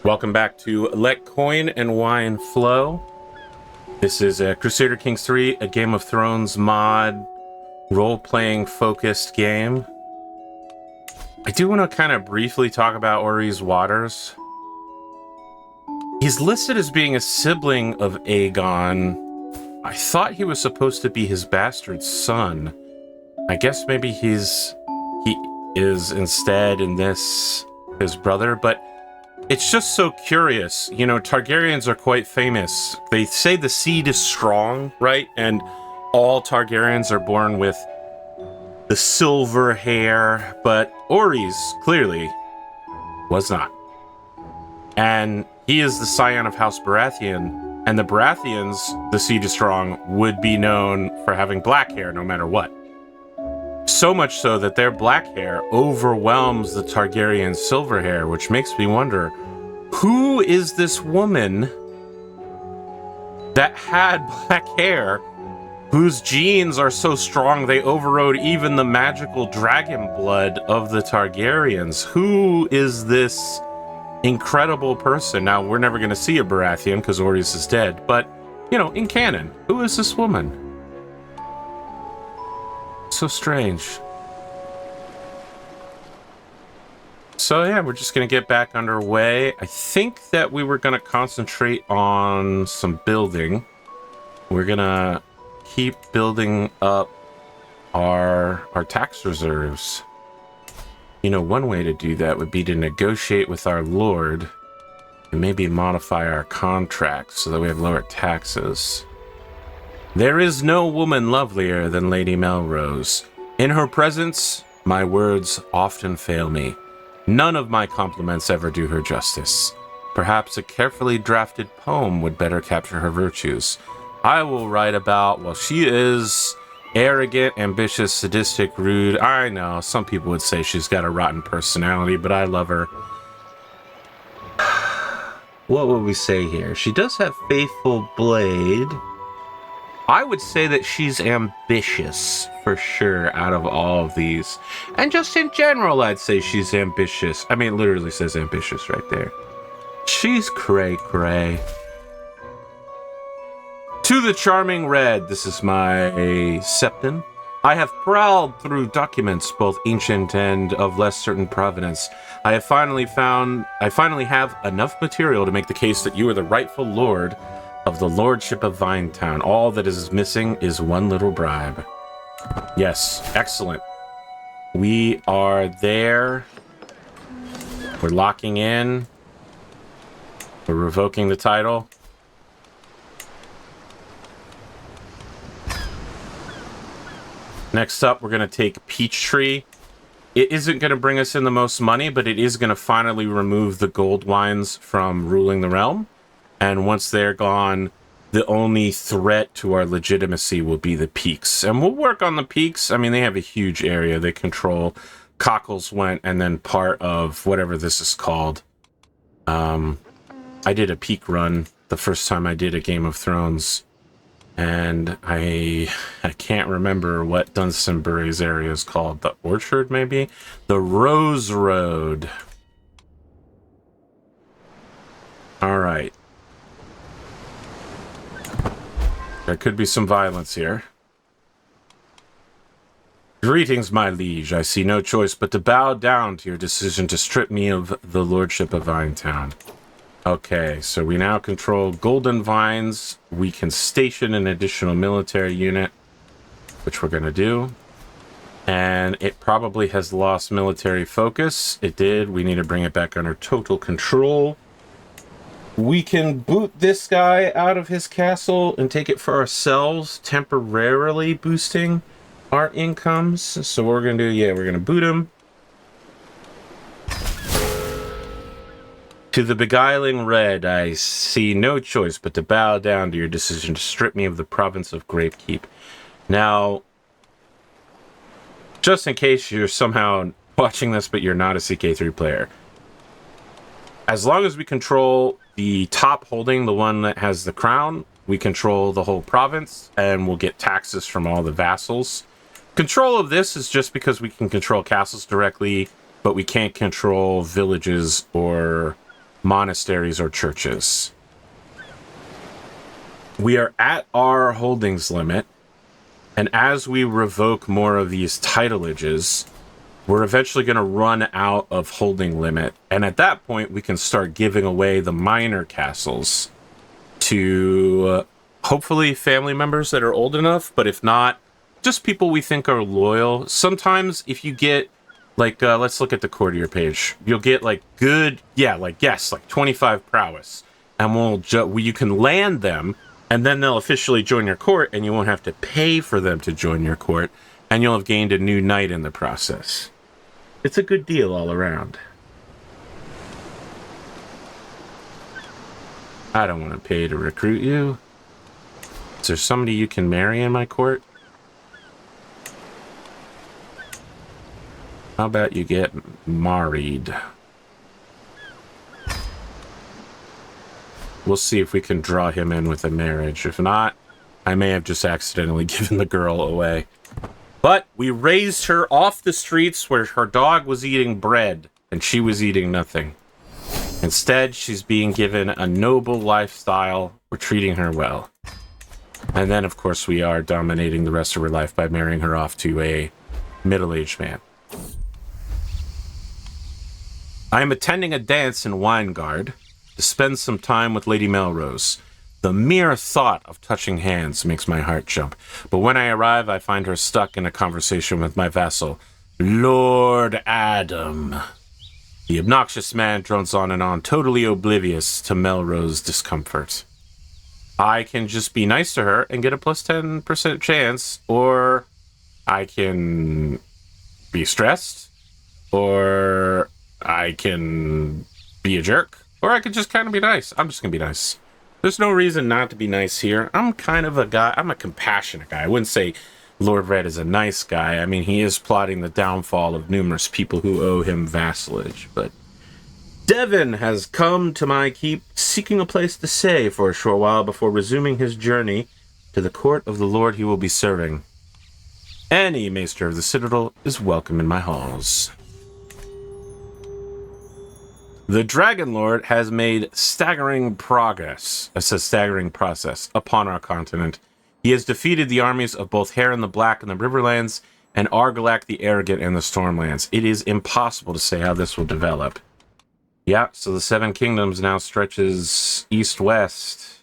Welcome back to Let Coin and Wine Flow. This is a Crusader Kings 3, a Game of Thrones mod, role-playing focused game. I do want to kind of briefly talk about Orys Waters. He's listed as being a sibling of Aegon. I thought he was supposed to be his bastard son. I guess maybe he is instead in this his brother, but it's just so curious. You know, Targaryens are quite famous. They say the seed is strong, right? And all Targaryens are born with the silver hair, but Orys clearly was not. And he is the scion of House Baratheon, and the Baratheons, the seed is strong, would be known for having black hair no matter what. So much so that their black hair overwhelms the Targaryen silver hair, which makes me wonder, who is this woman that had black hair, whose genes are so strong they overrode even the magical dragon blood of the Targaryens? Who is this incredible person? Now, we're never going to see a Baratheon because Orys is dead, but, you know, in canon, who is this woman? So strange. So yeah, we're just gonna get back underway. I think that we were gonna concentrate on some building. We're gonna keep building up our tax reserves. You know, one way to do that would be to negotiate with our lord and maybe modify our contracts so that we have lower taxes. There is no woman lovelier than Lady Melrose. In her presence, my words often fail me. None of my compliments ever do her justice. Perhaps a carefully drafted poem would better capture her virtues. I will write about, well, she is arrogant, ambitious, sadistic, rude. I know, some people would say she's got a rotten personality, but I love her. What would we say here? She does have faithful blade. I would say that she's ambitious, for sure, out of all of these. And just in general, I'd say she's ambitious. I mean, it literally says ambitious right there. She's cray-cray. To the charming red, this is my septon. I have prowled through documents, both ancient and of less certain provenance. I finally have enough material to make the case that you are the rightful lord of the lordship of Vinetown. All that is missing is one little bribe. Yes, excellent. We are there. We're locking in. We're revoking the title. Next up, we're going to take Peachtree. It isn't going to bring us in the most money, but it is going to finally remove the gold wines from ruling the realm. And once they're gone, the only threat to our legitimacy will be the peaks. And we'll work on the peaks. I mean, they have a huge area. They control Cockles Went and then part of whatever this is called. I did a peak run the first time I did a Game of Thrones. And I can't remember what Dunstonbury's area is called. The Orchard, maybe? The Rose Road. All right. There could be some violence here. Greetings, my liege. I see no choice but to bow down to your decision to strip me of the lordship of Vinetown. Okay, so we now control Golden Vines. We can station an additional military unit, which we're going to do. And it probably has lost military focus. It did. We need to bring it back under total control. We can boot this guy out of his castle and take it for ourselves, temporarily boosting our incomes. So what we're going to do, yeah, we're going to boot him. To the beguiling red, I see no choice but to bow down to your decision to strip me of the province of Grapekeep. Now, just in case you're somehow watching this, but you're not a CK3 player, as long as we control the top holding, the one that has the crown, we control the whole province, and we'll get taxes from all the vassals. Control of this is just because we can control castles directly, but we can't control villages or monasteries or churches. We are at our holdings limit, and as we revoke more of these titleages, we're eventually going to run out of holding limit. And at that point, we can start giving away the minor castles to hopefully family members that are old enough, but if not, just people we think are loyal. Sometimes if you get, like, let's look at the courtier page. You'll get, like, good, like 25 prowess. And you can land them, and then they'll officially join your court, and you won't have to pay for them to join your court, and you'll have gained a new knight in the process. It's a good deal all around. I don't want to pay to recruit you. Is there somebody you can marry in my court? How about you get married? We'll see if we can draw him in with a marriage. If not, I may have just accidentally given the girl away. But we raised her off the streets where her dog was eating bread and she was eating nothing. Instead, she's being given a noble lifestyle. We're treating her well. And then, of course, we are dominating the rest of her life by marrying her off to a middle-aged man. I am attending a dance in Winegard to spend some time with Lady Melrose. The mere thought of touching hands makes my heart jump. But when I arrive, I find her stuck in a conversation with my vassal, Lord Adam. The obnoxious man drones on and on, totally oblivious to Melrose's discomfort. I can just be nice to her and get a plus 10% chance, or I can be stressed, or I can be a jerk, or I could just kind of be nice. I'm just going to be nice. There's no reason not to be nice here. I'm kind of a guy, I'm a compassionate guy. I wouldn't say Lord Red is a nice guy. I mean, he is plotting the downfall of numerous people who owe him vassalage, but Devon has come to my keep seeking a place to stay for a short while before resuming his journey to the court of the lord he will be serving. Any maester of the Citadel is welcome in my halls. The Dragon Lord has made staggering progress, upon our continent. He has defeated the armies of both Heron the Black in the Riverlands and Argalac the Arrogant in the Stormlands. It is impossible to say how this will develop. Yeah, so the Seven Kingdoms now stretches east-west.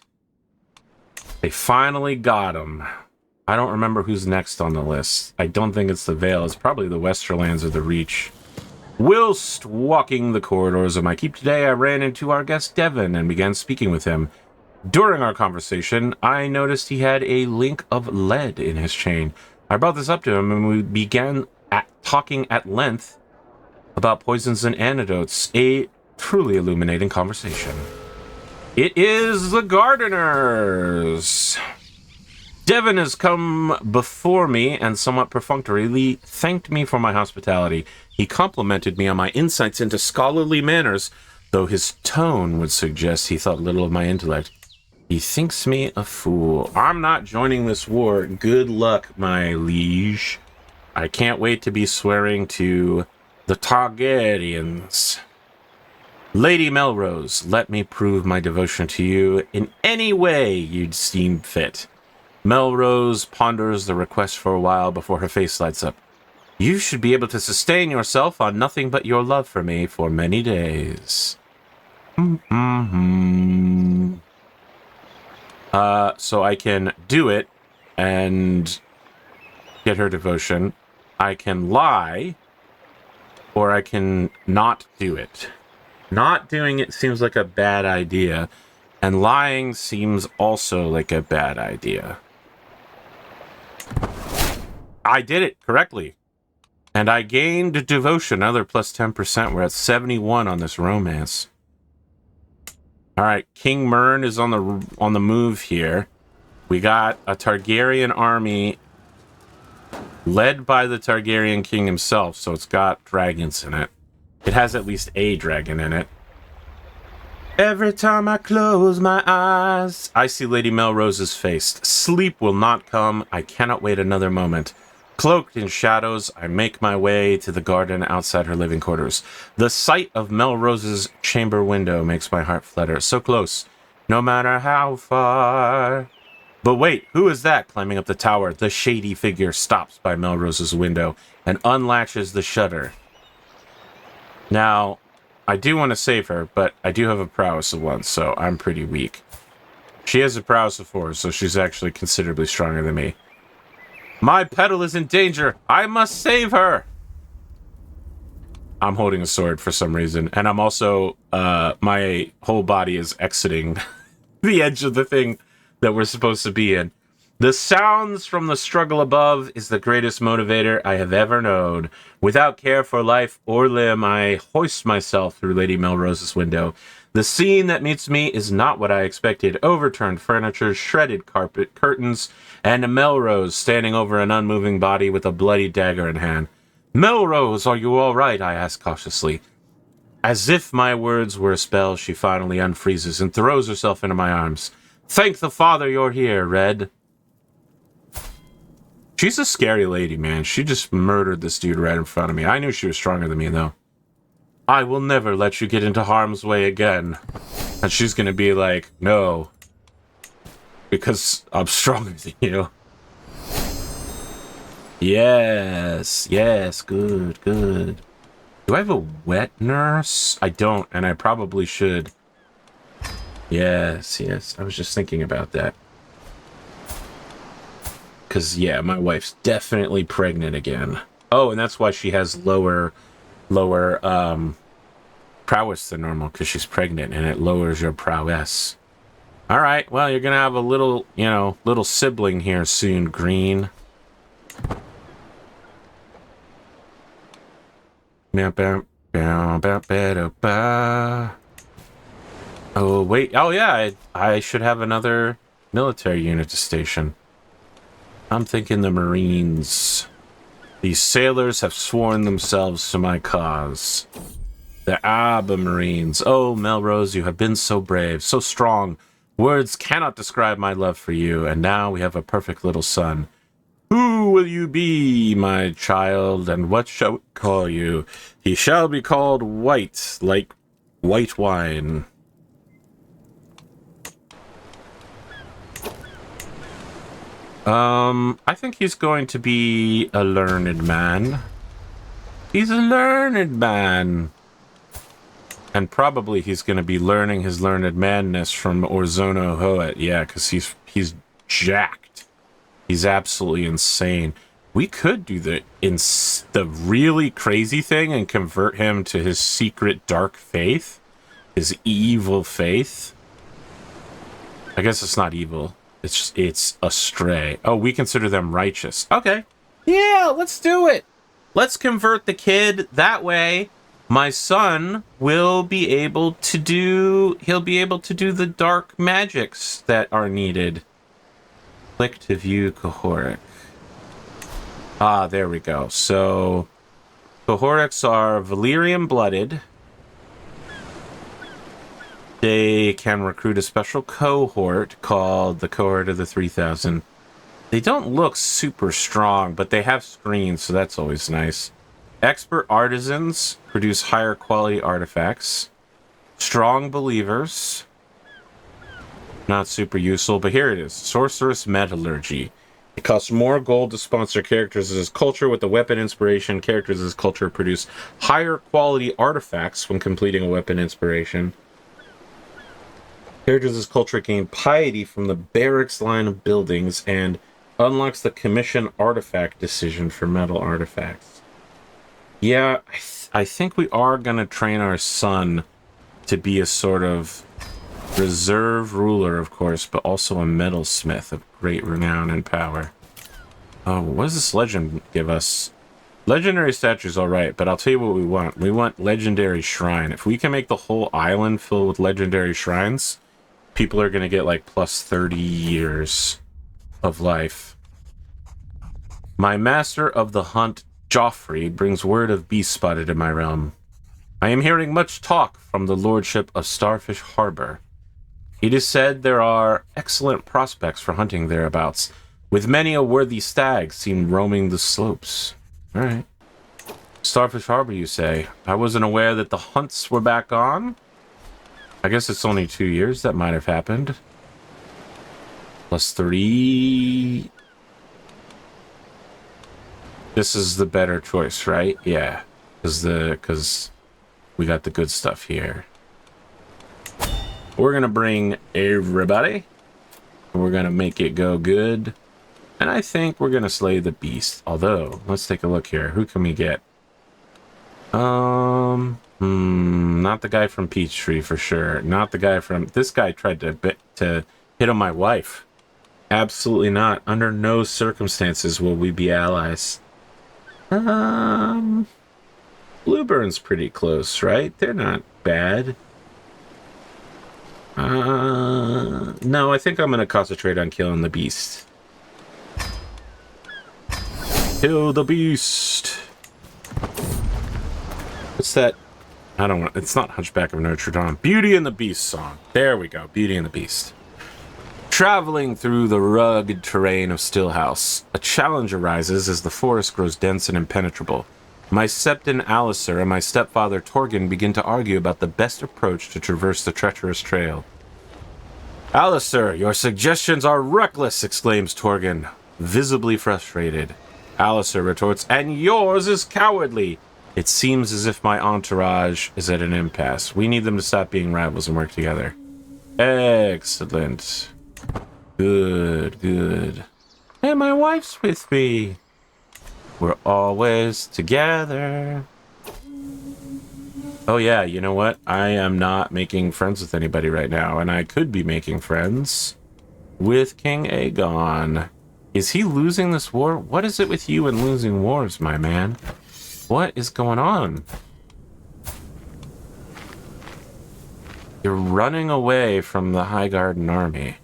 They finally got him. I don't remember who's next on the list. I don't think it's the Vale. It's probably the Westerlands or the Reach. Whilst walking the corridors of my keep today, I ran into our guest Devon and began speaking with him. During our conversation, I noticed he had a link of lead in his chain. I brought this up to him and we began talking at length about poisons and antidotes. A truly illuminating conversation. It is the Gardeners. Devon has come before me and somewhat perfunctorily thanked me for my hospitality. He complimented me on my insights into scholarly manners, though his tone would suggest he thought little of my intellect. He thinks me a fool. I'm not joining this war. Good luck, my liege. I can't wait to be swearing to the Targaryens. Lady Melrose, let me prove my devotion to you in any way you'd seem fit. Melrose ponders the request for a while before her face lights up. You should be able to sustain yourself on nothing but your love for me for many days. So I can do it and get her devotion. I can lie, or I can not do it. Not doing it seems like a bad idea, and lying seems also like a bad idea. I did it correctly. And I gained devotion, another plus 10%. We're at 71 on this romance. All right, King Mern is on the move here. We got a Targaryen army led by the Targaryen king himself, so it's got dragons in it. It has at least a dragon in it. Every time I close my eyes, I see Lady Melrose's face. Sleep will not come. I cannot wait another moment. Cloaked in shadows, I make my way to the garden outside her living quarters. The sight of Melrose's chamber window makes my heart flutter. So close, no matter how far. But wait, who is that climbing up the tower? The shady figure stops by Melrose's window and unlatches the shutter. Now, I do want to save her, but I do have a prowess of 1, so I'm pretty weak. She has a prowess of 4, so she's actually considerably stronger than me. My petal is in danger. I must save her. I'm holding a sword for some reason, and I'm also, my whole body is exiting the edge of the thing that we're supposed to be in. The sounds from the struggle above is the greatest motivator I have ever known. Without care for life or limb, I hoist myself through Lady Melrose's window. The scene that meets me is not what I expected. Overturned furniture, shredded carpet, curtains, and Melrose standing over an unmoving body with a bloody dagger in hand. Melrose, are you all right? I ask cautiously. As if my words were a spell, she finally unfreezes and throws herself into my arms. Thank the Father you're here, Red. She's a scary lady, man. She just murdered this dude right in front of me. I knew she was stronger than me, though. I will never let you get into harm's way again. And she's gonna be like, no. Because I'm stronger than you. Yes, yes, good, good. Do I have a wet nurse? I don't, and I probably should. Yes, yes. I was just thinking about that. Because, yeah, my wife's definitely pregnant again. Oh, and that's why she has lower prowess than normal, because she's pregnant, and it lowers your prowess. Alright, well, you're gonna have a little, little sibling here soon, Green. Oh, wait. Oh, yeah, I should have another military unit to station. I'm thinking the Marines. These sailors have sworn themselves to my cause. The Arbor Marines. Oh, Melrose, you have been so brave, so strong. Words cannot describe my love for you, and now we have a perfect little son. Who will you be, my child, and what shall we call you? He shall be called White, like white wine. I think he's going to be a learned man. He's a learned man. And probably he's going to be learning his learned madness from Orzono Hoet. Yeah, because he's jacked. He's absolutely insane. We could do the really crazy thing and convert him to his secret dark faith. His evil faith. I guess it's not evil. It's astray. Oh, we consider them righteous. Okay. Yeah, let's do it. Let's convert the kid that way. My son will be able to do... He'll be able to do the dark magics that are needed. Click to view Cohoric. Ah, there we go. So, Cohorics are Valyrian blooded. They can recruit a special cohort called the Cohort of the 3000. They don't look super strong, but they have screens, so that's always nice. Expert artisans produce higher quality artifacts. Strong believers. Not super useful, but here it is. Sorceress Metallurgy. It costs more gold to sponsor characters as culture with the weapon inspiration. Characters as culture produce higher quality artifacts when completing a weapon inspiration. Characters as culture gain piety from the barracks line of buildings and unlocks the commission artifact decision for metal artifacts. Yeah, I think we are going to train our son to be a sort of reserve ruler, of course, but also a metalsmith of great renown and power. Oh, what does this legend give us? Legendary statue's alright, but I'll tell you what we want. We want legendary shrine. If we can make the whole island filled with legendary shrines, people are going to get like plus 30 years of life. My master of the hunt, Joffrey, brings word of beasts spotted in my realm. I am hearing much talk from the lordship of Starfish Harbor. It is said there are excellent prospects for hunting thereabouts. with many a worthy stag seen roaming the slopes. All right. Starfish Harbor, you say? I wasn't aware that the hunts were back on. I guess it's only 2 years that might have happened. +3. This is the better choice, right? Yeah, because we got the good stuff here. We're gonna bring everybody. We're gonna make it go good, and I think we're gonna slay the beast. Although, let's take a look here. Who can we get? Not the guy from Peachtree for sure. Not the guy from... This guy tried to hit on my wife. Absolutely not. Under no circumstances will we be allies. Blueburn's pretty close, right? They're not bad. No, I think I'm gonna concentrate on killing the beast. Kill the beast. What's that? I don't want... It's not Hunchback of Notre Dame. Beauty and the Beast song. There we go. Beauty and the Beast. Traveling through the rugged terrain of Stillhouse, a challenge arises as the forest grows dense and impenetrable. My septon Alistair and my stepfather Torgon begin to argue about the best approach to traverse the treacherous trail. Alistair, your suggestions are reckless, exclaims Torgon, visibly frustrated. Alistair retorts, and yours is cowardly. It seems as if my entourage is at an impasse. We need them to stop being rivals and work together. Excellent. Good, good. And my wife's with me. We're always together. Oh yeah, you know what? I am not making friends with anybody right now, and I could be making friends with King Aegon. Is he losing this war? What is it with you and losing wars, my man? What is going on? You're running away from the Highgarden army.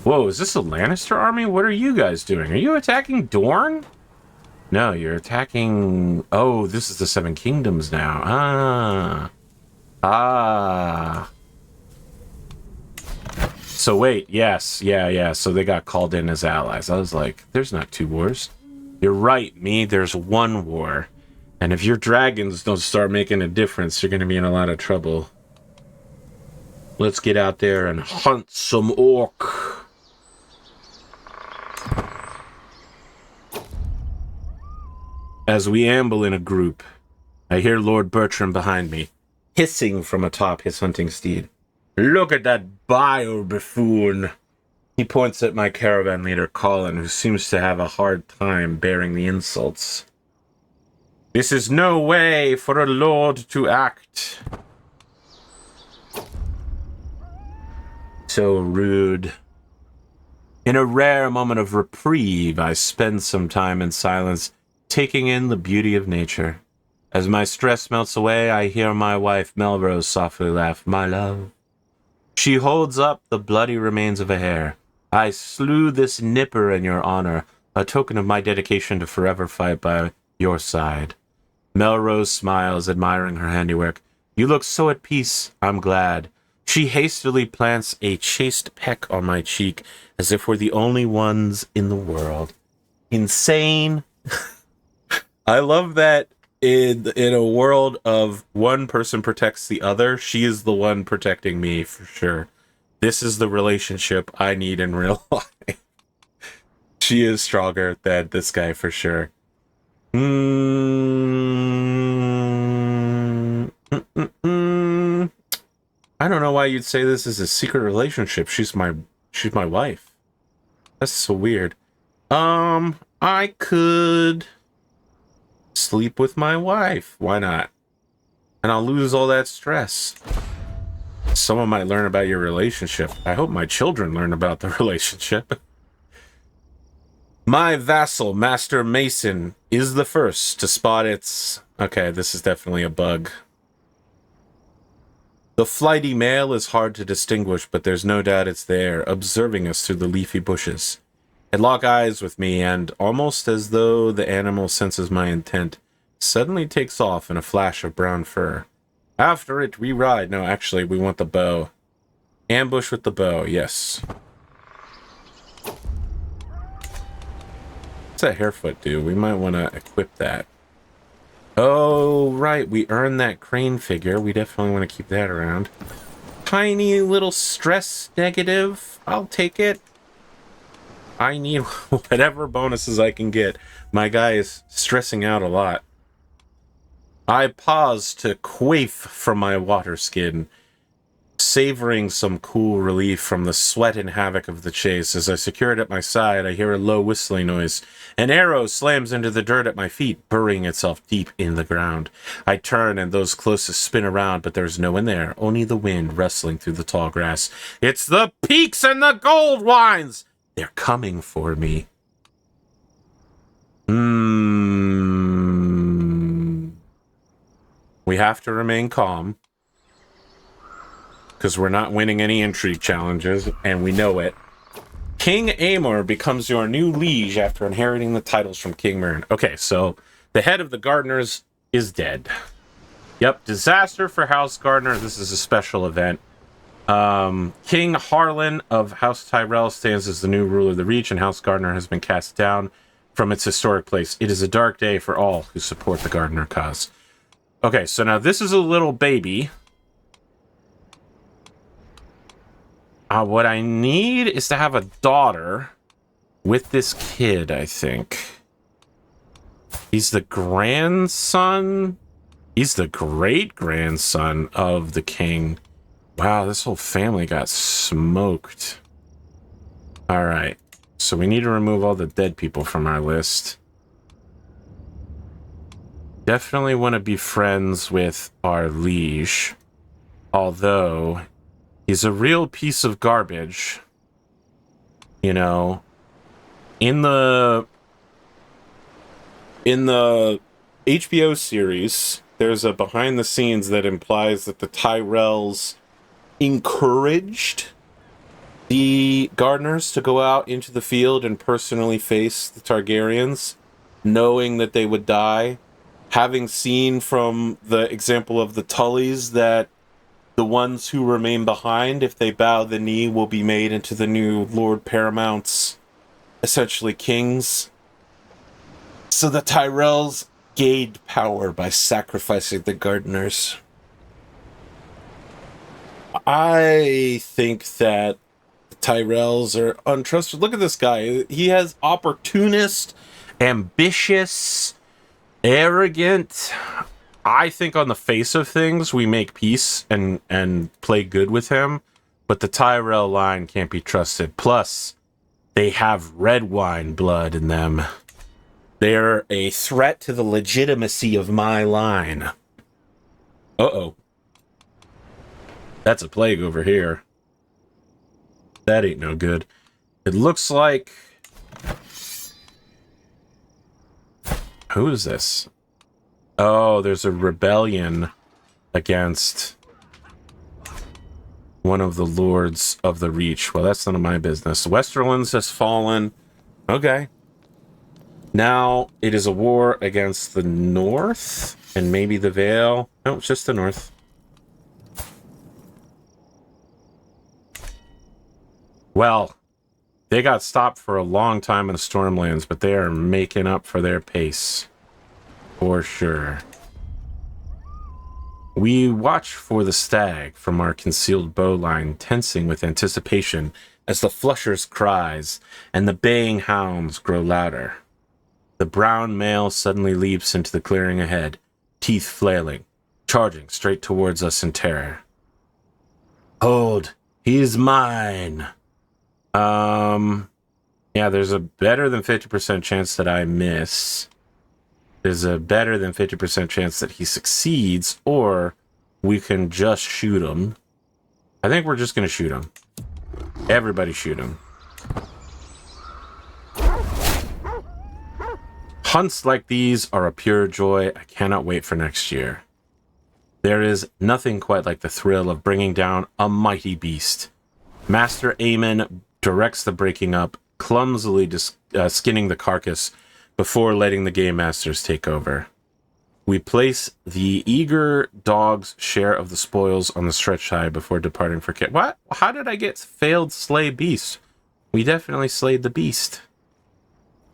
Whoa, is this a Lannister army? What are you guys doing? Are you attacking Dorne? No, you're attacking... Oh, this is the Seven Kingdoms now. So wait, yes, yeah. So they got called in as allies. I was like, there's not 2 wars. You're right, there's 1 war. And if your dragons don't start making a difference, you're going to be in a lot of trouble. Let's get out there and hunt some orc. As we amble in a group, I hear Lord Bertram behind me, hissing from atop his hunting steed. Look at that bio buffoon. He points at my caravan leader, Colin, who seems to have a hard time bearing the insults. This is no way for a lord to act. So rude. In a rare moment of reprieve, I spend some time in silence, taking in the beauty of nature. As my stress melts away, I hear my wife Melrose softly laugh, my love. She holds up the bloody remains of a hare. I slew this nipper in your honor, a token of my dedication to forever fight by your side. Melrose smiles, admiring her handiwork. You look so at peace, I'm glad. She hastily plants a chaste peck on my cheek, as if we're the only ones in the world. Insane. I love that in a world of one person protects the other, she is the one protecting me for sure. This is the relationship I need in real life. She is stronger than this guy for sure. I don't know why you'd say this is a secret relationship. She's my wife. That's so weird. I could sleep with my wife. Why not? And I'll lose all that stress. Someone might learn about your relationship. I hope my children learn about the relationship. My vassal, Master Mason, is the first to spot its... Okay, this is definitely a bug. The flighty male is hard to distinguish, but there's no doubt it's there, observing us through the leafy bushes. It locks eyes with me, and, almost as though the animal senses my intent, suddenly takes off in a flash of brown fur. After it, we ride. No, actually, we want the bow. Ambush with the bow, yes. that Harefoot do? We might want to equip that. Oh, right. We earned that crane figure. We definitely want to keep that around. Tiny little stress negative. I'll take it. I need whatever bonuses I can get. My guy is stressing out a lot. I pause to quaff from my water skin, savoring some cool relief from the sweat and havoc of the chase. As I secure it at my side, I hear a low whistling noise. An arrow slams into the dirt at my feet, burying itself deep in the ground. I turn, and those closest spin around, but there's no one there, only the wind rustling through the tall grass. It's the peaks and the gold wines! They're coming for me. We have to remain calm, because we're not winning any intrigue challenges, and we know it. King Aemor becomes your new liege after inheriting the titles from King Mern. Okay, so the head of the Gardeners is dead. Yep, disaster for House Gardener. This is a special event. King Harlan of House Tyrell stands as the new ruler of the Reach, and House Gardener has been cast down from its historic place. It is a dark day for all who support the Gardener cause. Okay, so now this is a little baby. What I need is to have a daughter with this kid, I think. He's the grandson? He's the great-grandson of the king. Wow, this whole family got smoked. Alright, so we need to remove all the dead people from our list. Definitely want to be friends with our liege. Although, he's a real piece of garbage. You know, in the HBO series, there's a behind the scenes that implies that the Tyrells encouraged the Gardeners to go out into the field and personally face the Targaryens, knowing that they would die, having seen from the example of the Tullys that the ones who remain behind, if they bow the knee, will be made into the new Lord Paramounts, essentially kings. So the Tyrells gained power by sacrificing the Gardeners. I think that the Tyrells are untrustworthy. Look at this guy. He has opportunist, ambitious, arrogant. I think on the face of things, we make peace and play good with him. But the Tyrell line can't be trusted. Plus, they have Redwyne blood in them. They're a threat to the legitimacy of my line. Uh-oh. That's a plague over here. That ain't no good. It looks like... Who is this? Oh, there's a rebellion against one of the lords of the Reach. Well, that's none of my business. Westerlands has fallen. Okay. Now it is a war against the north and maybe the Vale. No, it's just the north. Well, they got stopped for a long time in the Stormlands, but they are making up for their pace. For sure. We watch for the stag from our concealed bowline, tensing with anticipation as the flusher's cries and the baying hounds grow louder. The brown male suddenly leaps into the clearing ahead, teeth flailing, charging straight towards us in terror. Hold, he's mine. Yeah, there's a better than 50% chance that I miss. There's a better than 50% chance that he succeeds, or we can just shoot him. I think we're just going to shoot him. Everybody shoot him. Hunts like these are a pure joy. I cannot wait for next year. There is nothing quite like the thrill of bringing down a mighty beast. Master Aemon directs the breaking up, clumsily skinning the carcass before letting the game masters take over. We place the eager dog's share of the spoils on the stretch high before departing for camp. What? How did I get failed slay beast? We definitely slayed the beast.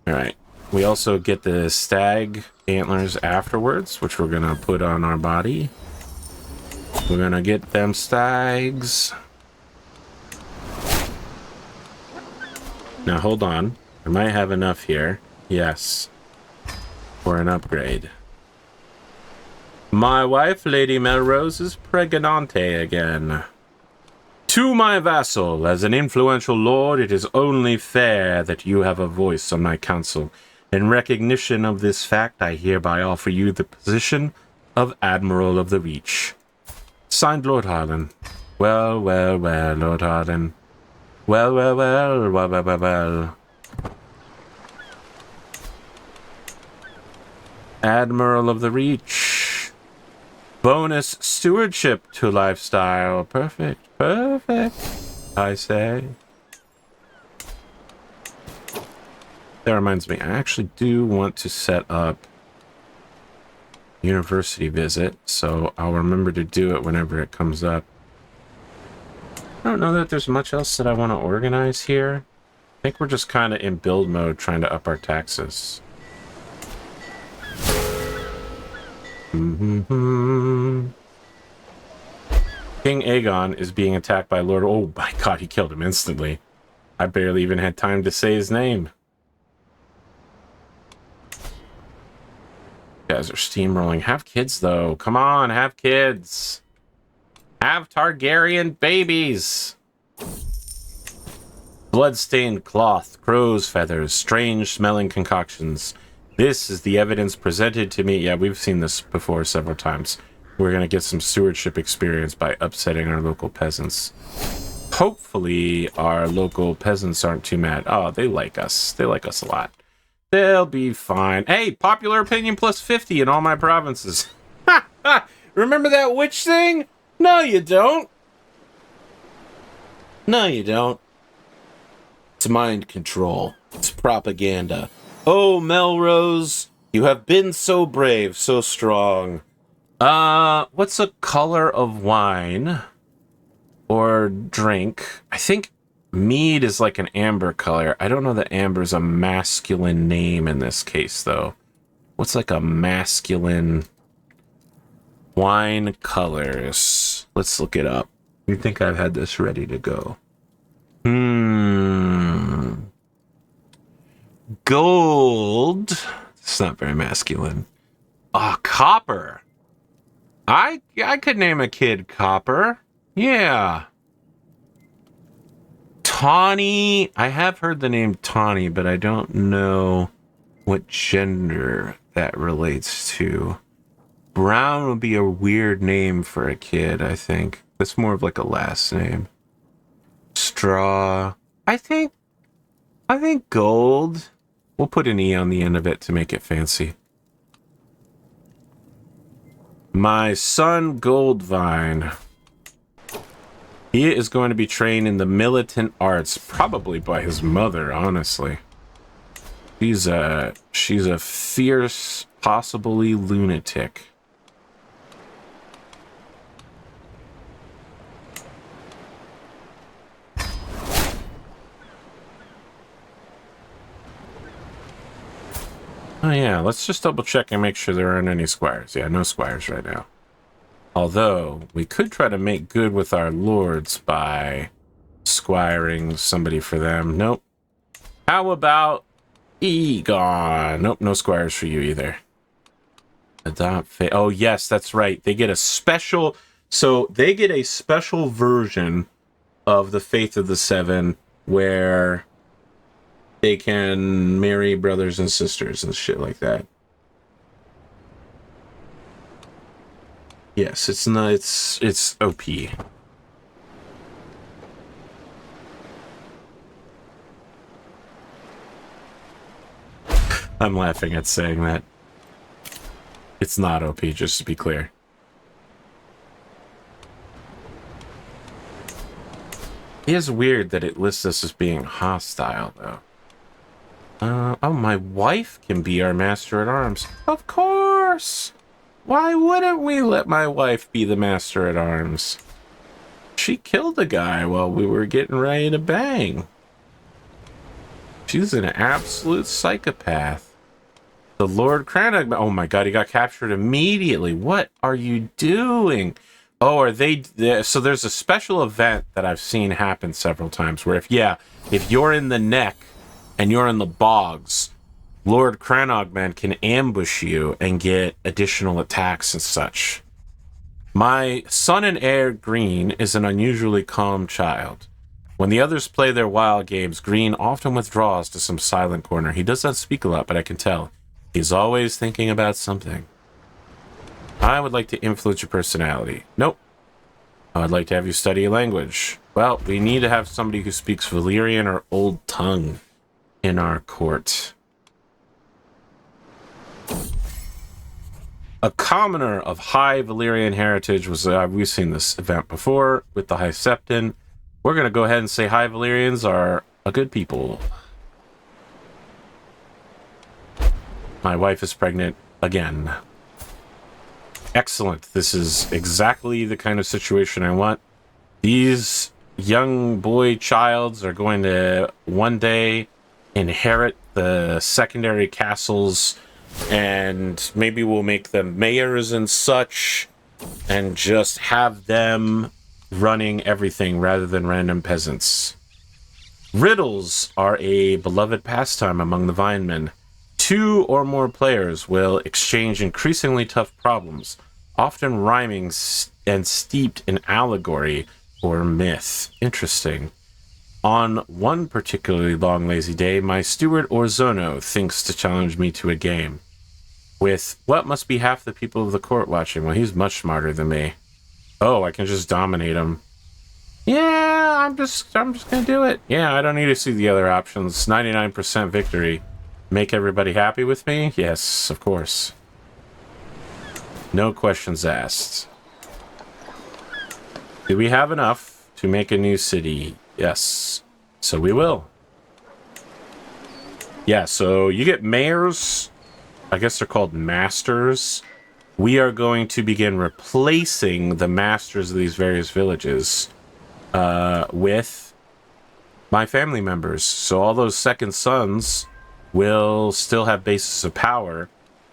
All right. We also get the stag antlers afterwards, which we're gonna put on our body. We're gonna get them stags. Now hold on. I might have enough here. Yes. For an upgrade. My wife, Lady Melrose, is pregnante again. To my vassal, as an influential lord, it is only fair that you have a voice on my council. In recognition of this fact, I hereby offer you the position of Admiral of the Reach. Signed, Lord Harlan. Well, well, well, Lord Harlan. Well, well, well, well, well, well, well. Admiral of the Reach. Bonus stewardship to lifestyle. Perfect, perfect, I say. That reminds me, I actually do want to set up university visit, so I'll remember to do it whenever it comes up. I don't know that there's much else that I want to organize here. I think we're just kind of in build mode trying to up our taxes. King Aegon is being attacked by Lord... Oh my god, he killed him instantly. I barely even had time to say his name. You guys are steamrolling. Have kids, though. Come on, have kids. Have Targaryen babies. Blood-stained cloth, crow's feathers, strange-smelling concoctions. This is the evidence presented to me. Yeah, we've seen this before several times. We're going to get some stewardship experience by upsetting our local peasants. Hopefully, our local peasants aren't too mad. Oh, they like us. They like us a lot. They'll be fine. Hey, popular opinion plus 50 in all my provinces. Ha! Ha! Remember that witch thing? No, you don't. No, you don't. It's mind control. It's propaganda. Oh, Melrose, you have been so brave, so strong. What's a color of wine or drink? I think mead is like an amber color. I don't know that amber is a masculine name in this case, though. What's like a masculine wine colors? Let's look it up. You think I've had this ready to go? Gold. It's not very masculine. Copper. I could name a kid Copper. Yeah. Tawny. I have heard the name Tawny, but I don't know what gender that relates to. Brown would be a weird name for a kid, I think. That's more of like a last name. Straw. I think gold. We'll put an E on the end of it to make it fancy. My son, Vyne. He is going to be trained in the militant arts, probably by his mother, honestly. She's a fierce, possibly lunatic. Oh yeah, let's just double check and make sure there aren't any squires. Yeah, no squires right now. Although, we could try to make good with our lords by squiring somebody for them. Nope. How about Aegon? Nope, no squires for you either. Oh yes, that's right. They get a special... So, they get a special version of the Faith of the Seven where they can marry brothers and sisters and shit like that. Yes, it's not, it's OP. I'm laughing at saying that. It's not OP, just to be clear. It is weird that it lists us as being hostile, though. Oh, my wife can be our Master at Arms. Of course! Why wouldn't we let my wife be the Master at Arms? She killed a guy while we were getting ready to bang. She's an absolute psychopath. The Lord Crannog. Oh my god, he got captured immediately. What are you doing? Oh, are they... So there's a special event that I've seen happen several times where if you're in the neck and you're in the bogs, Lord Cranogman can ambush you and get additional attacks and such. My son and heir, Green, is an unusually calm child. When the others play their wild games, Green often withdraws to some silent corner. He does not speak a lot, but I can tell. He's always thinking about something. I would like to influence your personality. Nope. I would like to have you study a language. Well, we need to have somebody who speaks Valyrian or Old Tongue in our court. A commoner of high Valyrian heritage was... we've seen this event before with the High Septon. We're going to go ahead and say high Valyrians are a good people. My wife is pregnant again. Excellent. This is exactly the kind of situation I want. These young boy childs are going to one day inherit the secondary castles, and maybe we'll make them mayors and such, and just have them running everything rather than random peasants. Riddles are a beloved pastime among the Vyne men. 2 or more players will exchange increasingly tough problems, often rhyming and steeped in allegory or myth. Interesting. On one particularly long lazy day, my steward Orzono thinks to challenge me to a game. With what must be half the people of the court watching. Well, he's much smarter than me. Oh, I can just dominate him. Yeah, I'm just gonna do it. Yeah, I don't need to see the other options. 99% victory. Make everybody happy with me? Yes, of course. No questions asked. Do we have enough to make a new city? Yes. So we will. Yeah, so you get mayors. I guess they're called masters. We are going to begin replacing the masters of these various villages with my family members. So all those second sons will still have bases of power.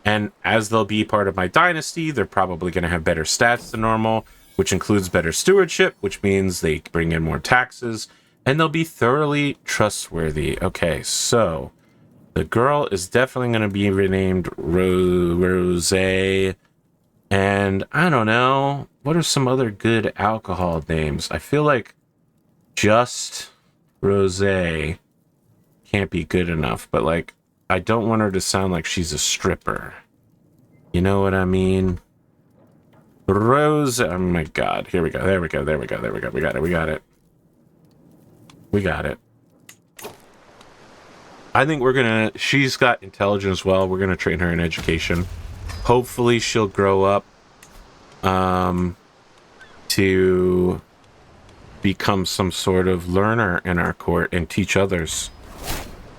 And as they'll be part of my dynasty, they're probably going to have better stats than normal, which includes better stewardship, which means they bring in more taxes, and they'll be thoroughly trustworthy. Okay, so the girl is definitely going to be renamed Rose. And I don't know, what are some other good alcohol names? I feel like just Rose can't be good enough, but like, I don't want her to sound like she's a stripper. You know what I mean? Rose, oh my god, here we go, there we go, there we go, there we go, we got it, we got it. We got it. I think we're gonna, she's got intelligence as well, we're gonna train her in education. Hopefully she'll grow up to become some sort of learner in our court and teach others.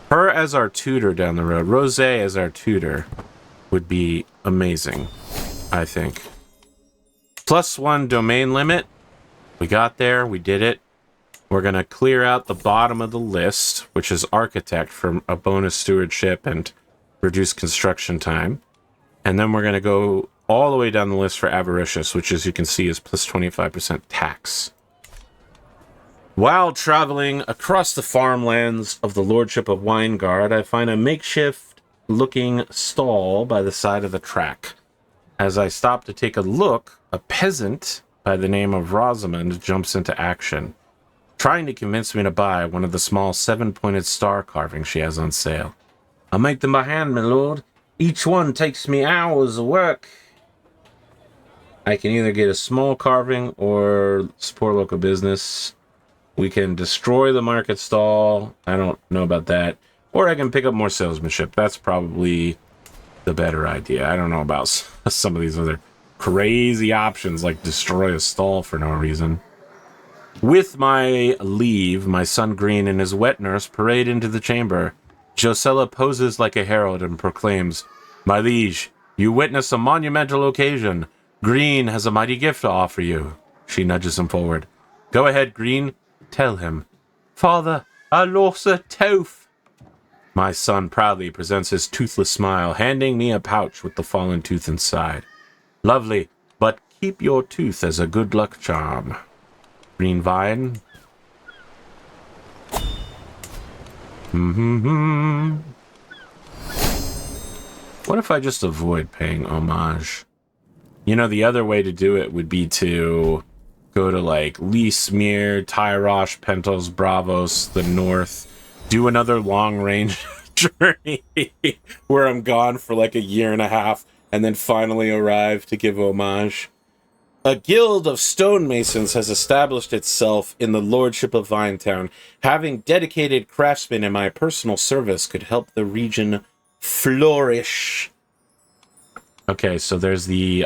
Her as our tutor down the road, Rose as our tutor, would be amazing, I think. +1 domain limit. We got there, we did it. We're going to clear out the bottom of the list, which is architect, for a bonus stewardship and reduced construction time. And then we're going to go all the way down the list for avaricious, which, as you can see, is +25% tax. While traveling across the farmlands of the Lordship of Winegard, I find a makeshift-looking stall by the side of the track. As I stop to take a look, a peasant by the name of Rosamond jumps into action, trying to convince me to buy one of the small 7-pointed star carvings she has on sale. "I'll make them by hand, my lord. Each one takes me hours of work." I can either get a small carving or support local business. We can destroy the market stall. I don't know about that. Or I can pick up more salesmanship. That's probably the better idea. I don't know about some of these other crazy options, like destroy a stall for no reason. With my leave, my son Green and his wet nurse parade into the chamber. Josella poses like a herald and proclaims, "My liege, you witness a monumental occasion. Green has a mighty gift to offer you." She nudges him forward. "Go ahead, Green. Tell him." "Father, I lost a tooth." My son proudly presents his toothless smile, handing me a pouch with the fallen tooth inside. Lovely, but keep your tooth as a good luck charm. Green Vyne. What if I just avoid paying homage? You know, the other way to do it would be to go to, like, Leesmere, Tyrosh, Pentos, Bravos, the north, do another long-range journey where I'm gone for, like, a year and a half, and then finally arrive to give homage. A guild of stonemasons has established itself in the lordship of Vinetown. Having dedicated craftsmen in my personal service could help the region flourish. Okay, so there's the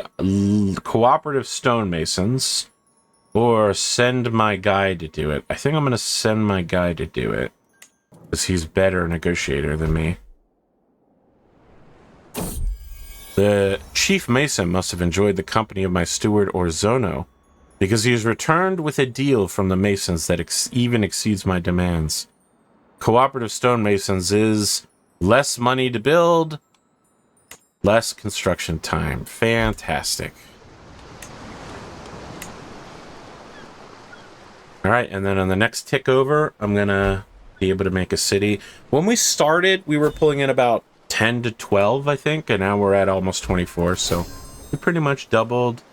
cooperative stonemasons, or send my guy to do it. I think I'm going to send my guy to do it, because he's better negotiator than me. The chief mason must have enjoyed the company of my steward Orzono, because he has returned with a deal from the masons that even exceeds my demands. Cooperative stonemasons is less money to build, less construction time. Fantastic. Alright, and then on the next tick over, I'm going to be able to make a city. When we started, we were pulling in about 10 to 12, I think, and now we're at almost 24, so we pretty much doubled.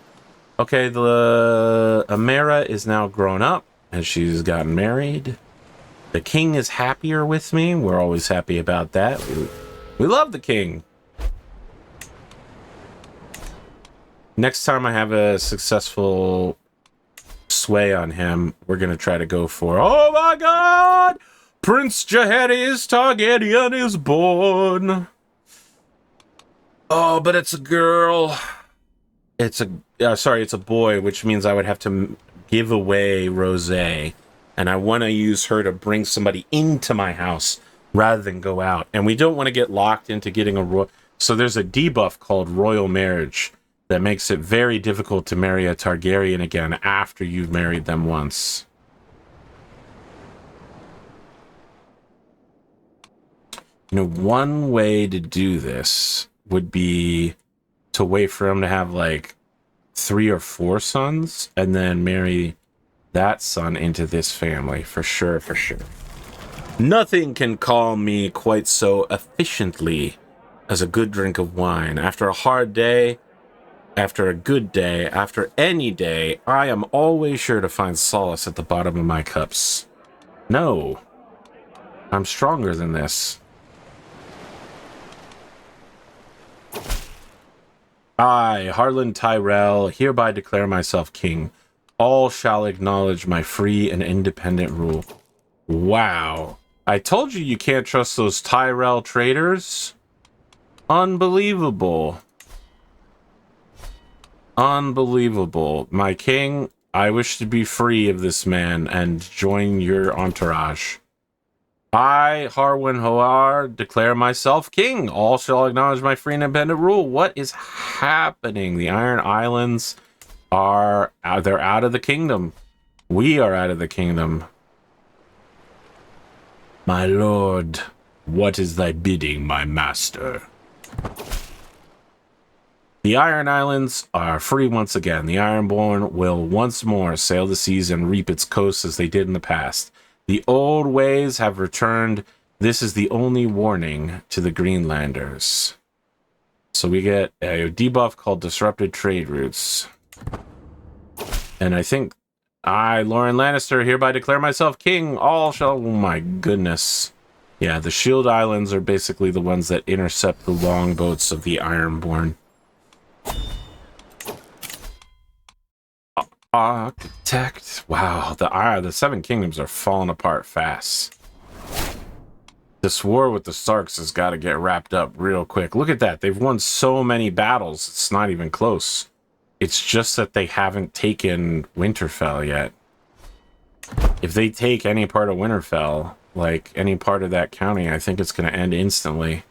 Okay, the Amera is now grown up, and she's gotten married. The king is happier with me. We're always happy about that. We love the king. Next time I have a successful sway on him, we're going to try to go for, oh my god! Prince Jaehaerys Targaryen is born. Oh, but it's a girl. It's a, sorry, it's a boy, which means I would have to give away Rosé. And I want to use her to bring somebody into my house rather than go out. And we don't want to get locked into getting a royal. So there's a debuff called Royal Marriage that makes it very difficult to marry a Targaryen again after you've married them once. You know, one way to do this would be to wait for him to have like 3 or 4 sons and then marry that son into this family. For sure, for sure. Nothing can calm me quite so efficiently as a good drink of wine. After a hard day, after a good day, after any day, I am always sure to find solace at the bottom of my cups. No, I'm stronger than this. I, Harlan Tyrell, hereby declare myself king. All shall acknowledge my free and independent rule. Wow. I told you can't trust those Tyrell traitors. Unbelievable. Unbelievable. My king, I wish to be free of this man and join your entourage. I, Harwin Hoar, declare myself king. All shall acknowledge my free and independent rule. What is happening? The Iron Islands are out, they're out of the kingdom. We are out of the kingdom. My lord, what is thy bidding, my master? The Iron Islands are free once again. The Ironborn will once more sail the seas and reap its coasts as they did in the past. The old ways have returned. This is the only warning to the Greenlanders. So we get a debuff called Disrupted Trade Routes. And I think I, Lauren Lannister, hereby declare myself king. All shall... Oh my goodness. Yeah, the Shield Islands are basically the ones that intercept the longboats of the Ironborn. Architect. Wow, the Seven Kingdoms are falling apart fast. This war with the Starks has got to get wrapped up real quick. Look at that. They've won so many battles. It's not even close. It's just that they haven't taken Winterfell yet. If they take any part of Winterfell, like any part of that county, I think it's going to end instantly.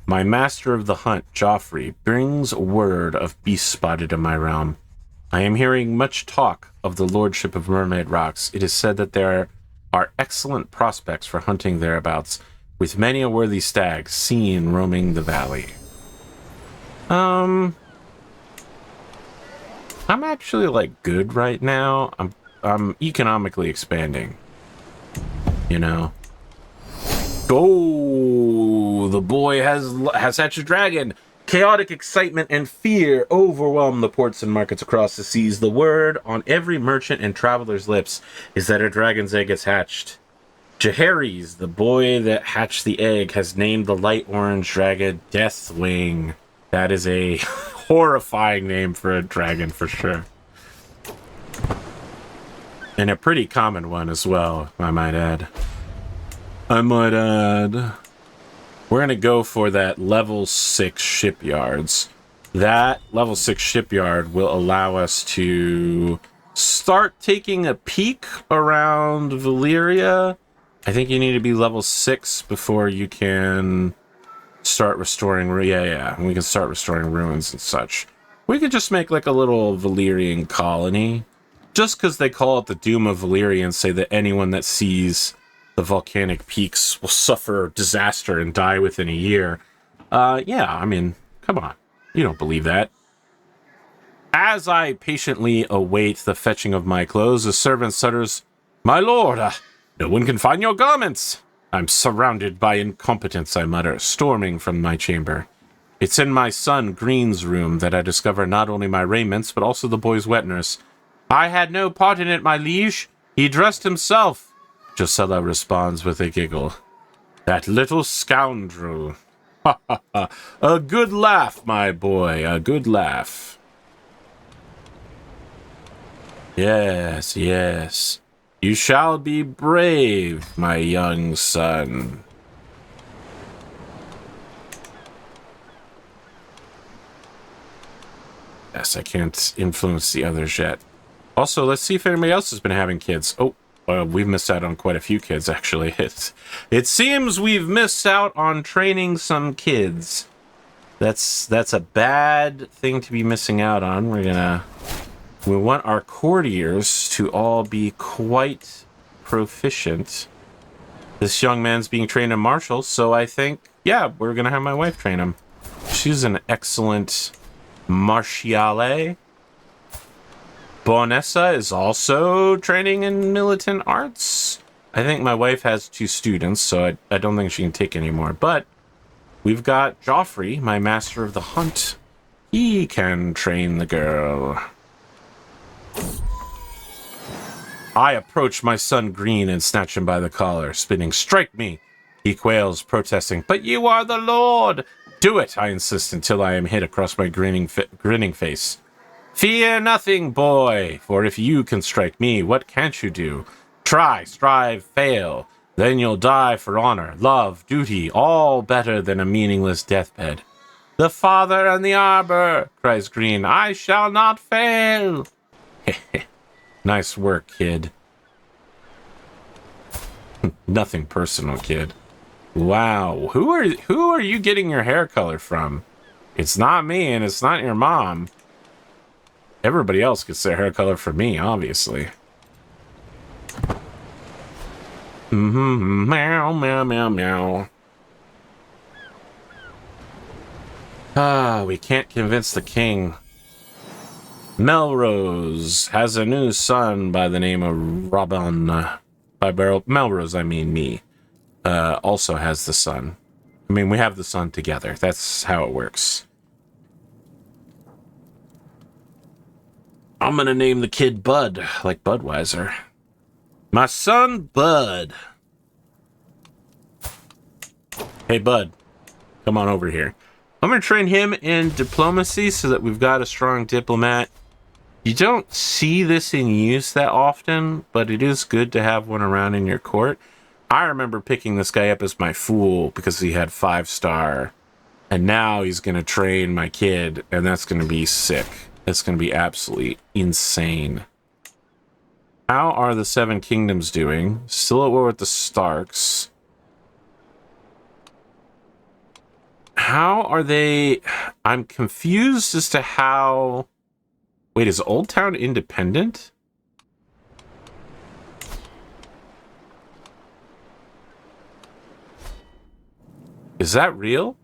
My master of the hunt, Joffrey, brings word of beasts spotted in my realm. I am hearing much talk of the lordship of Mermaid Rocks. It is said that there are excellent prospects for hunting thereabouts, with many a worthy stag seen roaming the valley. I'm actually, like, good right now. I'm economically expanding. You know? Oh, the boy has hatched a dragon. Chaotic excitement and fear overwhelm the ports and markets across the seas. The word on every merchant and traveler's lips is that a dragon's egg has hatched. Jaehaerys, the boy that hatched the egg, has named the light orange dragon Deathwing. That is a horrifying name for a dragon, for sure. And a pretty common one as well, I might add. We're going to go for that level 6 shipyards. That level 6 shipyard will allow us to start taking a peek around Valyria. I think you need to be level 6 before you can start restoring... Yeah, we can start restoring ruins and such. We could just make like a little Valyrian colony. Just because they call it the Doom of Valyria and say that anyone that sees the volcanic peaks will suffer disaster and die within a year. Yeah, I mean, come on. You don't believe that. As I patiently await the fetching of my clothes, the servant stutters, "My lord, no one can find your garments." I'm surrounded by incompetence, I mutter, storming from my chamber. It's in my son Green's room that I discover not only my raiments, but also the boy's wet nurse. "I had no part in it, my liege. He dressed himself," Josella responds with a giggle. "That little scoundrel." Ha ha ha. A good laugh, my boy, a good laugh. Yes, yes. You shall be brave, my young son. Yes, I can't influence the others yet. Also, let's see if anybody else has been having kids. Oh, we've missed out on quite a few kids, actually. It seems we've missed out on training some kids. That's a bad thing to be missing out on. We want our courtiers to all be quite proficient. This young man's being trained in martial, so I think, yeah, we're gonna have my wife train him. She's an excellent martiale. Bonessa is also training in militant arts. I think my wife has 2 students, so I don't think she can take any more. But we've got Joffrey, my master of the hunt. He can train the girl. I approach my son Green and snatch him by the collar, spitting, "Strike me!" He quails, protesting, "But you are the lord!" "Do it," I insist, until I am hit across my grinning face. "Fear nothing, boy, for if you can strike me, what can't you do? Try, strive, fail. Then you'll die for honor, love, duty, all better than a meaningless deathbed." "The father and the arbor," cries Green. "I shall not fail." Nice work, kid. Nothing personal, kid. Wow, who are you getting your hair color from? It's not me, and it's not your mom. Everybody else gets their hair color from me, obviously. Meow, meow, meow, meow. We can't convince the king. Melrose has a new son by the name of Robin. Melrose, I mean me. Also has the son. I mean, we have the son together. That's how it works. I'm gonna name the kid Bud, like Budweiser. My son, Bud. Hey, Bud. Come on over here. I'm gonna train him in diplomacy so that we've got a strong diplomat. You don't see this in use that often, but it is good to have one around in your court. I remember picking this guy up as my fool because he had 5-star. And now he's going to train my kid, and that's going to be sick. That's going to be absolutely insane. How are the 7 Kingdoms doing? Still at war with the Starks. How are they... I'm confused as to how Wait, is Old Town independent? Is that real?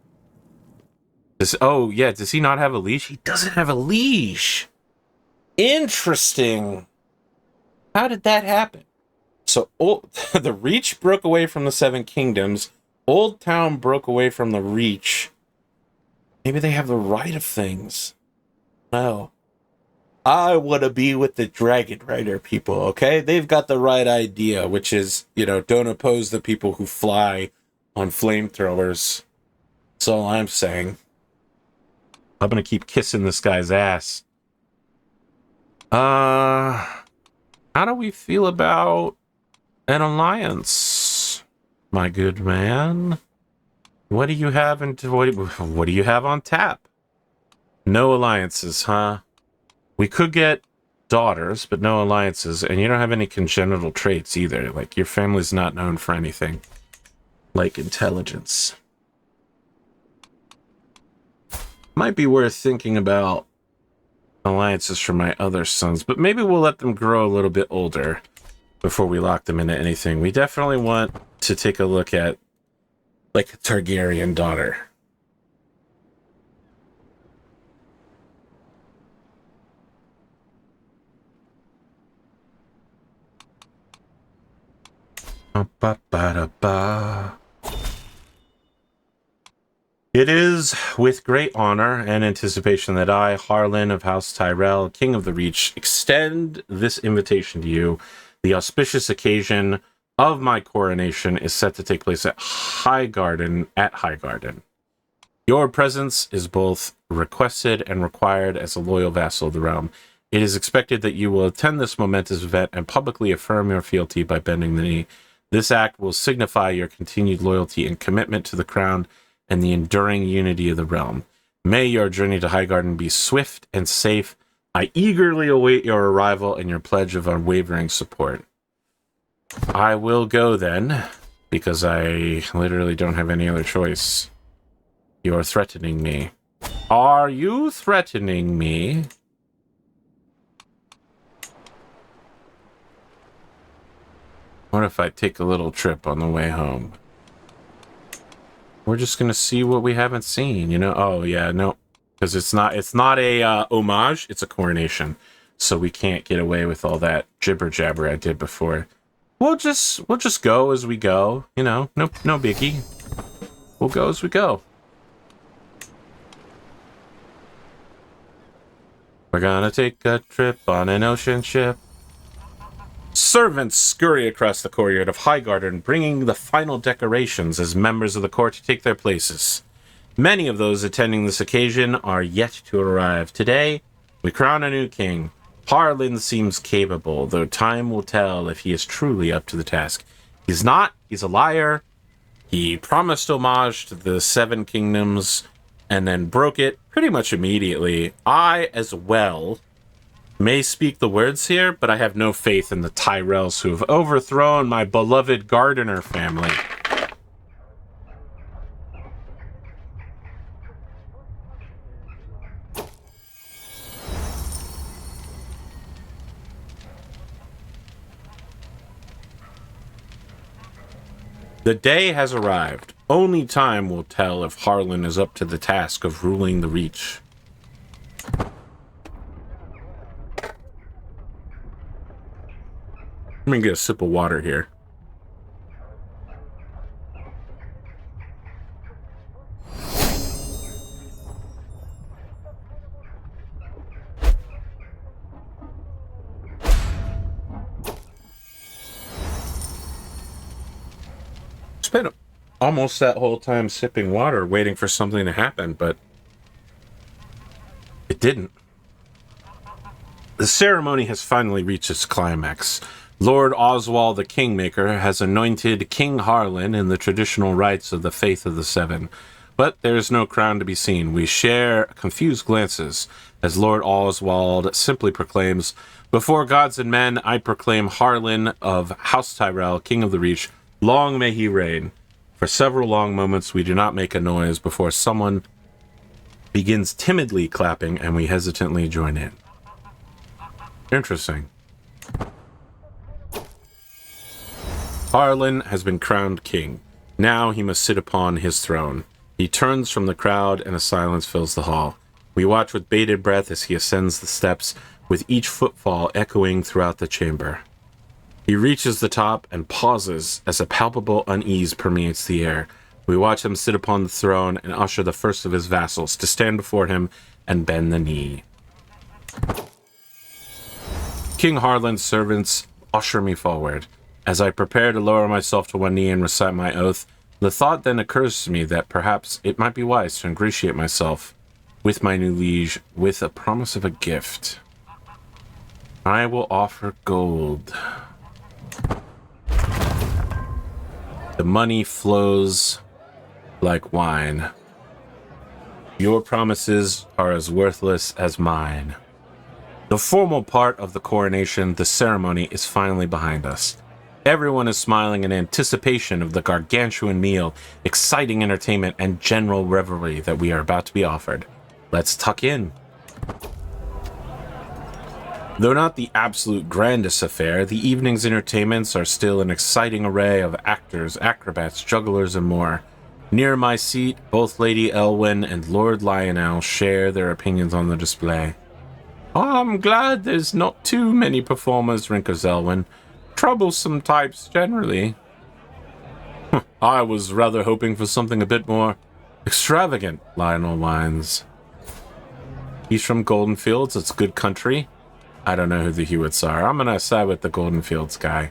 Oh, yeah, does he not have a leash? He doesn't have a leash. Interesting. How did that happen? So, the Reach broke away from the Seven Kingdoms. Old Town broke away from the Reach. Maybe they have the right of things. No. I want to be with the Dragon Rider people, okay? They've got the right idea, which is, you know, don't oppose the people who fly on flamethrowers. That's all I'm saying. I'm gonna keep kissing this guy's ass. How do we feel about an alliance, my good man? What do you have what do you have on tap? No alliances, huh? We could get daughters, but no alliances, and you don't have any congenital traits either. Like, your family's not known for anything like intelligence. Might be worth thinking about alliances for my other sons, but maybe we'll let them grow a little bit older before we lock them into anything. We definitely want to take a look at, like, a Targaryen daughter. It is with great honor and anticipation that I, Harlan of House Tyrell, King of the Reach, extend this invitation to you. The auspicious occasion of my coronation is set to take place at Highgarden. Your presence is both requested and required as a loyal vassal of the realm. It is expected that you will attend this momentous event and publicly affirm your fealty by bending the knee. This act will signify your continued loyalty and commitment to the crown and the enduring unity of the realm. May your journey to Highgarden be swift and safe. I eagerly await your arrival and your pledge of unwavering support. I will go then, because I literally don't have any other choice. You're threatening me. Are you threatening me? What if I take a little trip on the way home? We're just gonna see what we haven't seen, you know? Oh yeah, no, because it's not a homage, it's a coronation, so we can't get away with all that jibber jabber I did before. We'll just go as we go, you know? No biggie. We'll go as we go. We're gonna take a trip on an ocean ship. Servants scurry across the courtyard of Highgarden, bringing the final decorations as members of the court take their places. Many of those attending this occasion are yet to arrive. Today, we crown a new king. Harlan seems capable, though time will tell if he is truly up to the task. He's not. He's a liar. He promised homage to the Seven Kingdoms and then broke it pretty much immediately. I, as well, may speak the words here, but I have no faith in the Tyrells who have overthrown my beloved gardener family. The day has arrived. Only time will tell if Harlan is up to the task of ruling the Reach. I'm gonna get a sip of water here. Spent almost that whole time sipping water waiting for something to happen, but it didn't. The ceremony has finally reached its climax. Lord Oswald the Kingmaker has anointed King Harlan in the traditional rites of the Faith of the Seven, but there is no crown to be seen. We share confused glances as Lord Oswald simply proclaims, "Before gods and men, I proclaim Harlan of House Tyrell, King of the Reach. Long may he reign." For several long moments, we do not make a noise before someone begins timidly clapping, and we hesitantly join in. Interesting. Harlan has been crowned king. Now he must sit upon his throne. He turns from the crowd and a silence fills the hall. We watch with bated breath as he ascends the steps, with each footfall echoing throughout the chamber. He reaches the top and pauses as a palpable unease permeates the air. We watch him sit upon the throne and usher the first of his vassals to stand before him and bend the knee. King Harlan's servants usher me forward. As I prepare to lower myself to one knee and recite my oath, the thought then occurs to me that perhaps it might be wise to ingratiate myself with my new liege with a promise of a gift. I will offer gold. The money flows like wine. Your promises are as worthless as mine. The formal part of the coronation, the ceremony, is finally behind us. Everyone is smiling in anticipation of the gargantuan meal, exciting entertainment, and general revelry that we are about to be offered. Let's tuck in. Though not the absolute grandest affair, the evening's entertainments are still an exciting array of actors, acrobats, jugglers, and more. Near my seat, both Lady Elwyn and Lord Lionel share their opinions on the display. I'm glad there's not too many performers, wrinkles Elwyn. Troublesome types, generally. I was rather hoping for something a bit more extravagant, Lionel whines. He's from Golden Fields, it's good country. I don't know who the Hewitts are. I'm gonna side with the Golden Fields guy.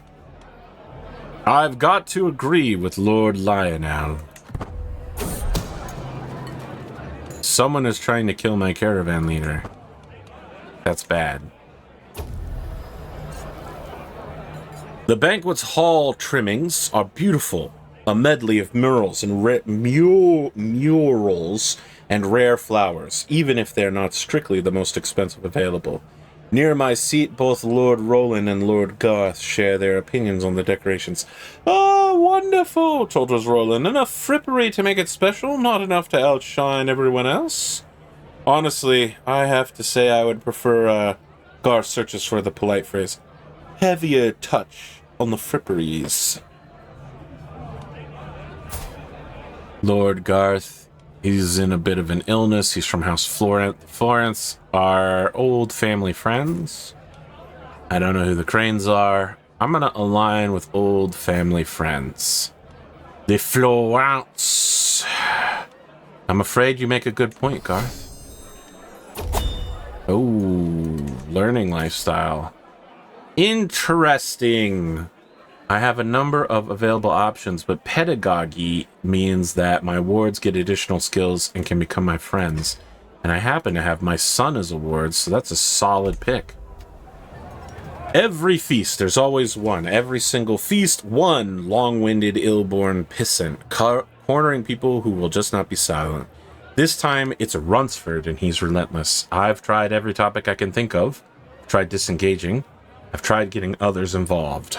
I've got to agree with Lord Lionel. Someone is trying to kill my caravan leader. That's bad. The banquet's hall trimmings are beautiful. A medley of murals and murals and rare flowers, even if they're not strictly the most expensive available. Near my seat, both Lord Roland and Lord Garth share their opinions on the decorations. Oh, wonderful, Childers Roland. Enough frippery to make it special, not enough to outshine everyone else. Honestly, I have to say I would prefer, Garth searches for the polite phrase, heavier touch on the fripperies. Lord Garth, he's in a bit of an illness. He's from House Florence, our old family friends. I don't know who the Cranes are. I'm gonna align with old family friends. The Florence. I'm afraid you make a good point, Garth. Oh, learning lifestyle. Interesting. I have a number of available options, but pedagogy means that my wards get additional skills and can become my friends. And I happen to have my son as a ward, so that's a solid pick. Every feast, there's always one. Every single feast, one long-winded, ill-born pissant, cornering people who will just not be silent. This time, it's Runsford, and he's relentless. I've tried every topic I can think of. I've tried disengaging. I've tried getting others involved.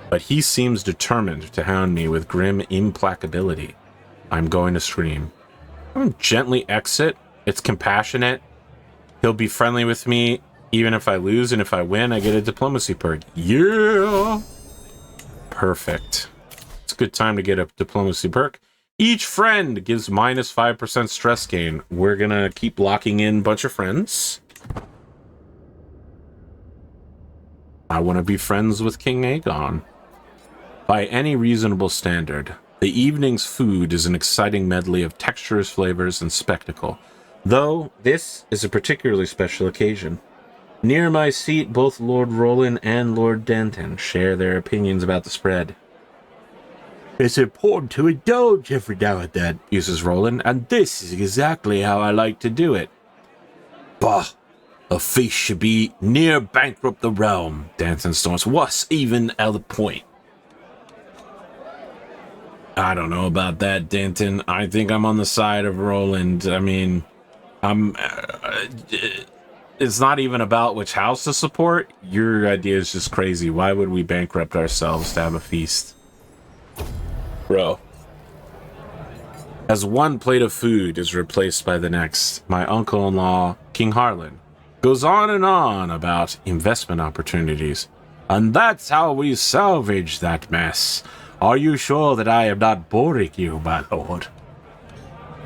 But he seems determined to hound me with grim implacability. I'm going to scream. I'm gently exit. It's compassionate. He'll be friendly with me even if I lose, and if I win, I get a diplomacy perk. Yeah! Perfect. It's a good time to get a diplomacy perk. Each friend gives minus 5% stress gain. We're gonna keep locking in a bunch of friends. I want to be friends with King Aegon. By any reasonable standard, the evening's food is an exciting medley of textures, flavors, and spectacle. Though, this is a particularly special occasion. Near my seat, both Lord Roland and Lord Denton share their opinions about the spread. It's important to indulge every now and then, uses Roland, and this is exactly how I like to do it. Bah! A feast should be near bankrupt the realm, Danton storms. What's even at the point? I don't know about that, Danton. I think I'm on the side of Roland. I mean, it's not even about which house to support. Your idea is just crazy. Why would we bankrupt ourselves to have a feast? Bro. As one plate of food is replaced by the next, my uncle-in-law, King Harlan, Goes on about investment opportunities. And that's how we salvage that mess. Are you sure that I am not boring you, my lord?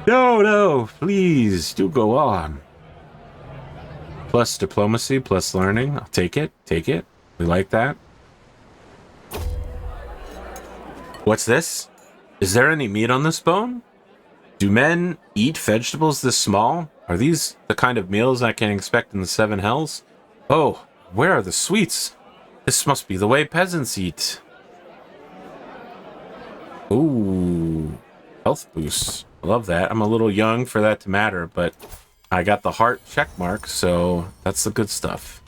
No, please, do go on. Plus diplomacy, plus learning. I'll take it. We like that. What's this? Is there any meat on this bone? Do men eat vegetables this small? Are these the kind of meals I can expect in the Seven Hells? Oh, where are the sweets? This must be the way peasants eat. Ooh, health boost. I love that. I'm a little young for that to matter, but I got the heart check mark, so that's the good stuff.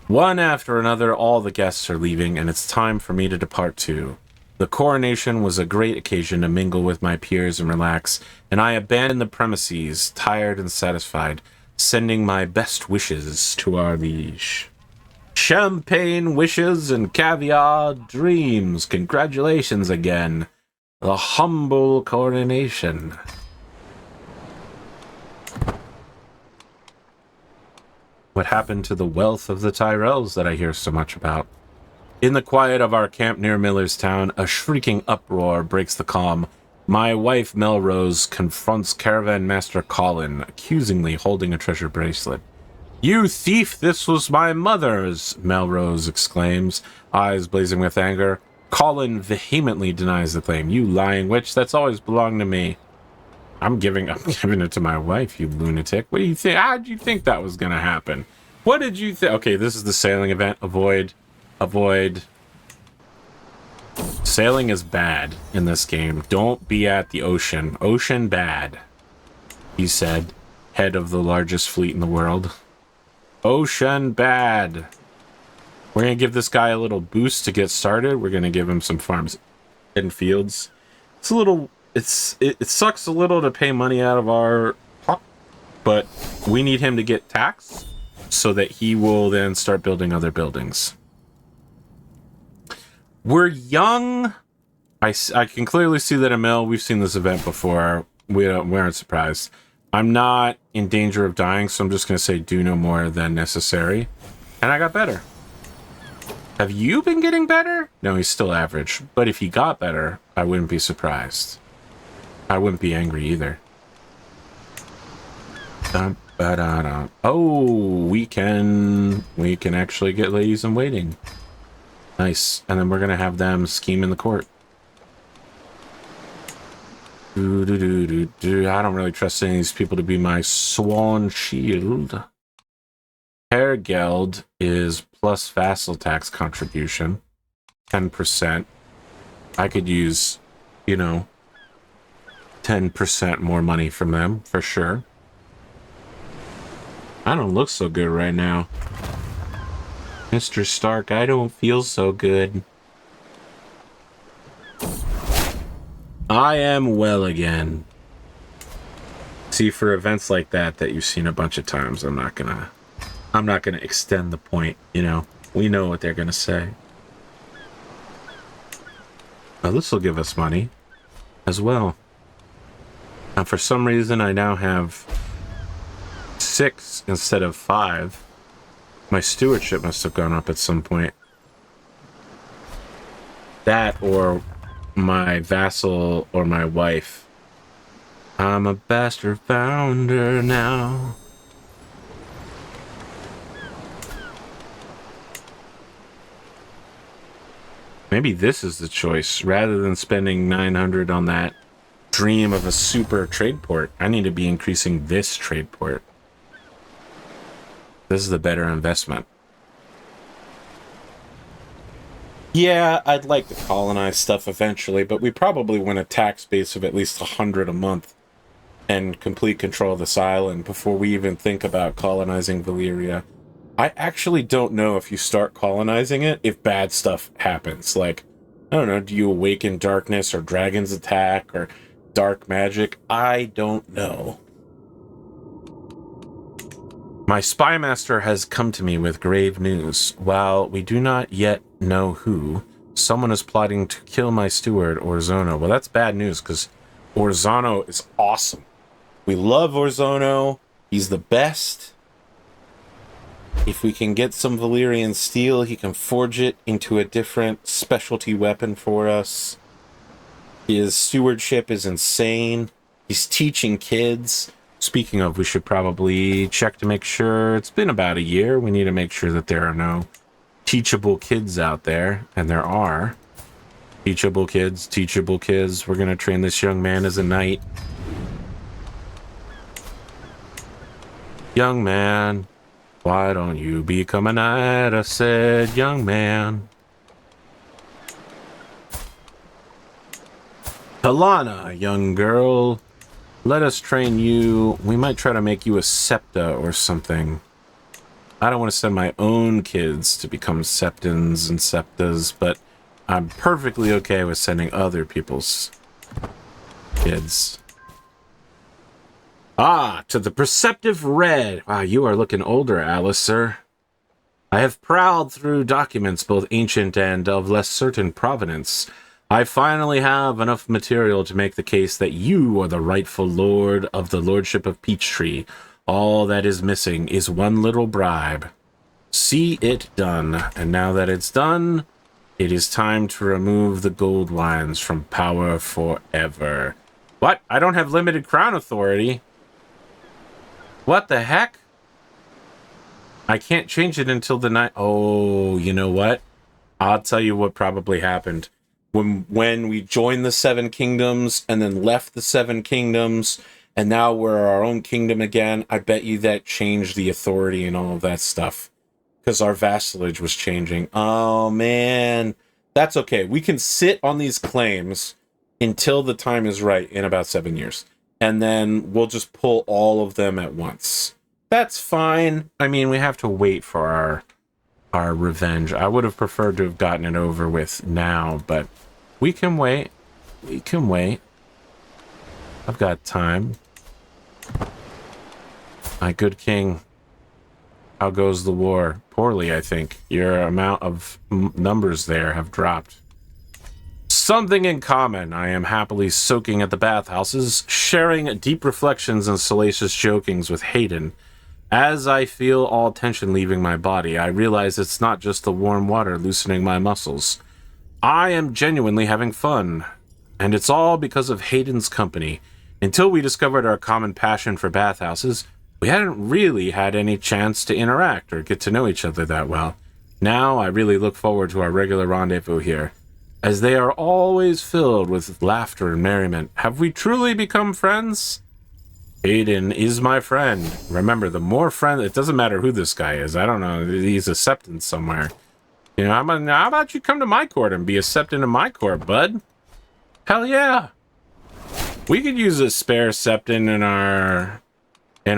One after another, all the guests are leaving, and it's time for me to depart too. The coronation was a great occasion to mingle with my peers and relax, and I abandoned the premises, tired and satisfied, sending my best wishes to our liege. Champagne wishes and caviar dreams. Congratulations again. The humble coronation. What happened to the wealth of the Tyrells that I hear so much about? In the quiet of our camp near Millerstown, a shrieking uproar breaks the calm. My wife, Melrose, confronts Caravan Master Colin, accusingly holding a treasure bracelet. You thief, this was my mother's, Melrose exclaims, eyes blazing with anger. Colin vehemently denies the claim. You lying witch, that's always belonged to me. I'm giving it to my wife, you lunatic. What do you think? How did you think that was going to happen? What did you think? Okay, this is the sailing event. Avoid. Sailing is bad in this game. Don't be at the ocean. Ocean bad, he said, head of the largest fleet in the world. Ocean bad. We're going to give this guy a little boost to get started. We're going to give him some farms and fields. It's a little... It sucks a little to pay money out of our pocket, but we need him to get tax so that he will then start building other buildings. We're young. I can clearly see that Emil, we've seen this event before. We aren't surprised. I'm not in danger of dying, so I'm just going to say do no more than necessary. And I got better. Have you been getting better? No, he's still average. But if he got better, I wouldn't be surprised. I wouldn't be angry either. Oh, we can actually get ladies in waiting. Nice. And then we're going to have them scheme in the court. I don't really trust any of these people to be my swan shield. Hergeld is plus vassal tax contribution. 10%. I could use, 10% more money from them, for sure. I don't look so good right now. Mr. Stark, I don't feel so good. I am well again. See, for events like that you've seen a bunch of times, I'm not gonna extend the point, We know what they're gonna say. Now this will give us money as well. And for some reason I now have 6 instead of 5. My stewardship must have gone up at some point. That or my vassal or my wife. I'm a bastard founder now. Maybe this is the choice. Rather than spending 900 on that dream of a super trade port, I need to be increasing this trade port. This is the better investment. Yeah, I'd like to colonize stuff eventually, but we probably want a tax base of at least 100 a month and complete control of this island before we even think about colonizing Valyria. I actually don't know if you start colonizing it, if bad stuff happens. Like, I don't know, do you awaken darkness or dragons attack or dark magic? I don't know. My spy master has come to me with grave news. While we do not yet know who, someone is plotting to kill my steward, Orzono. Well, that's bad news, because Orzono is awesome. We love Orzono. He's the best. If we can get some Valyrian steel, he can forge it into a different specialty weapon for us. His stewardship is insane. He's teaching kids. Speaking of, we should probably check to make sure. It's been about a year. We need to make sure that there are no teachable kids out there. And there are. Teachable kids, teachable kids. We're going to train this young man as a knight. Young man, why don't you become a knight? I said, young man. Helana, young girl. Let us train you. We might try to make you a septa or something. I don't want to send my own kids to become septons and septas, but I'm perfectly okay with sending other people's kids. Ah, to the perceptive red. Wow, you are looking older, Alice, sir. I have prowled through documents, both ancient and of less certain provenance. I finally have enough material to make the case that you are the rightful lord of the lordship of Peachtree. All that is missing is one little bribe. See it done. And now that it's done, it is time to remove the gold wines from power forever. What? I don't have limited crown authority. What the heck? I can't change it until the night. Oh, you know what? I'll tell you what probably happened. When we joined the Seven Kingdoms and then left the Seven Kingdoms and now we're our own kingdom again, I bet you that changed the authority and all of that stuff because our vassalage was changing. Oh, man. That's okay. We can sit on these claims until the time is right in about 7 years. And then we'll just pull all of them at once. That's fine. I mean, we have to wait for our revenge. I would have preferred to have gotten it over with now, but we can wait. We can wait. I've got time. My good king. How goes the war? Poorly, I think. Your amount of numbers there have dropped. Something in common. I am happily soaking at the bathhouses, sharing deep reflections and salacious jokings with Hayden. As I feel all tension leaving my body, I realize it's not just the warm water loosening my muscles. I am genuinely having fun, and it's all because of Hayden's company. Until we discovered our common passion for bathhouses, we hadn't really had any chance to interact or get to know each other that well. Now I really look forward to our regular rendezvous here, as they are always filled with laughter and merriment. Have we truly become friends? Hayden is my friend. Remember, the more friend, it doesn't matter who this guy is. I don't know. He's a septon somewhere. You know, how about you come to my court and be a septon in my court, bud? Hell yeah. We could use a spare septon in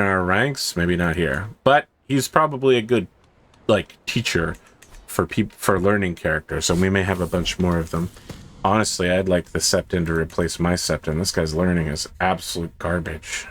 our ranks. Maybe not here, but he's probably a good, like, teacher for learning characters. So we may have a bunch more of them. Honestly, I'd like the septon to replace my septon. This guy's learning is absolute garbage.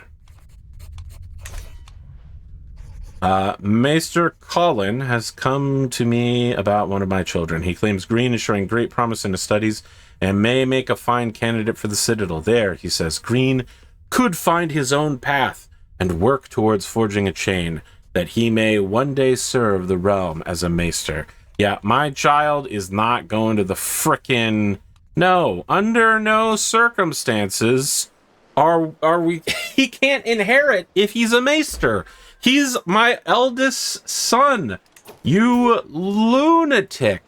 Maester Colin has come to me about one of my children. He claims Green is showing great promise in his studies and may make a fine candidate for the Citadel. There, he says, Green could find his own path and work towards forging a chain that he may one day serve the realm as a maester. Yeah, my child is not going to the frickin'... No, under no circumstances are we... He can't inherit if he's a maester. He's my eldest son. You lunatic.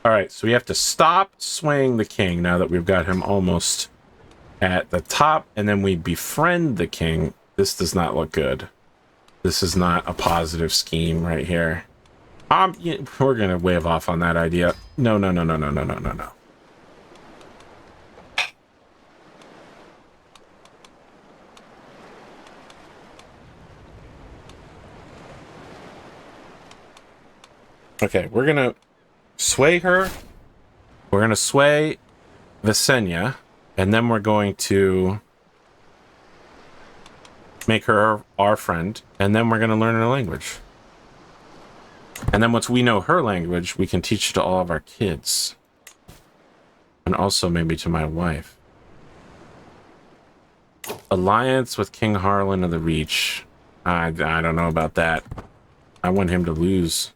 All right, so we have to stop swaying the king now that we've got him almost at the top, and then we befriend the king. This does not look good. This is not a positive scheme right here. We're going to wave off on that idea. No. Okay, we're going to sway her. We're going to sway Visenya, and then we're going to make her our friend, and then we're going to learn her language. And then once we know her language, we can teach it to all of our kids. And also maybe to my wife. Alliance with King Harlan of the Reach. I don't know about that. I want him to lose.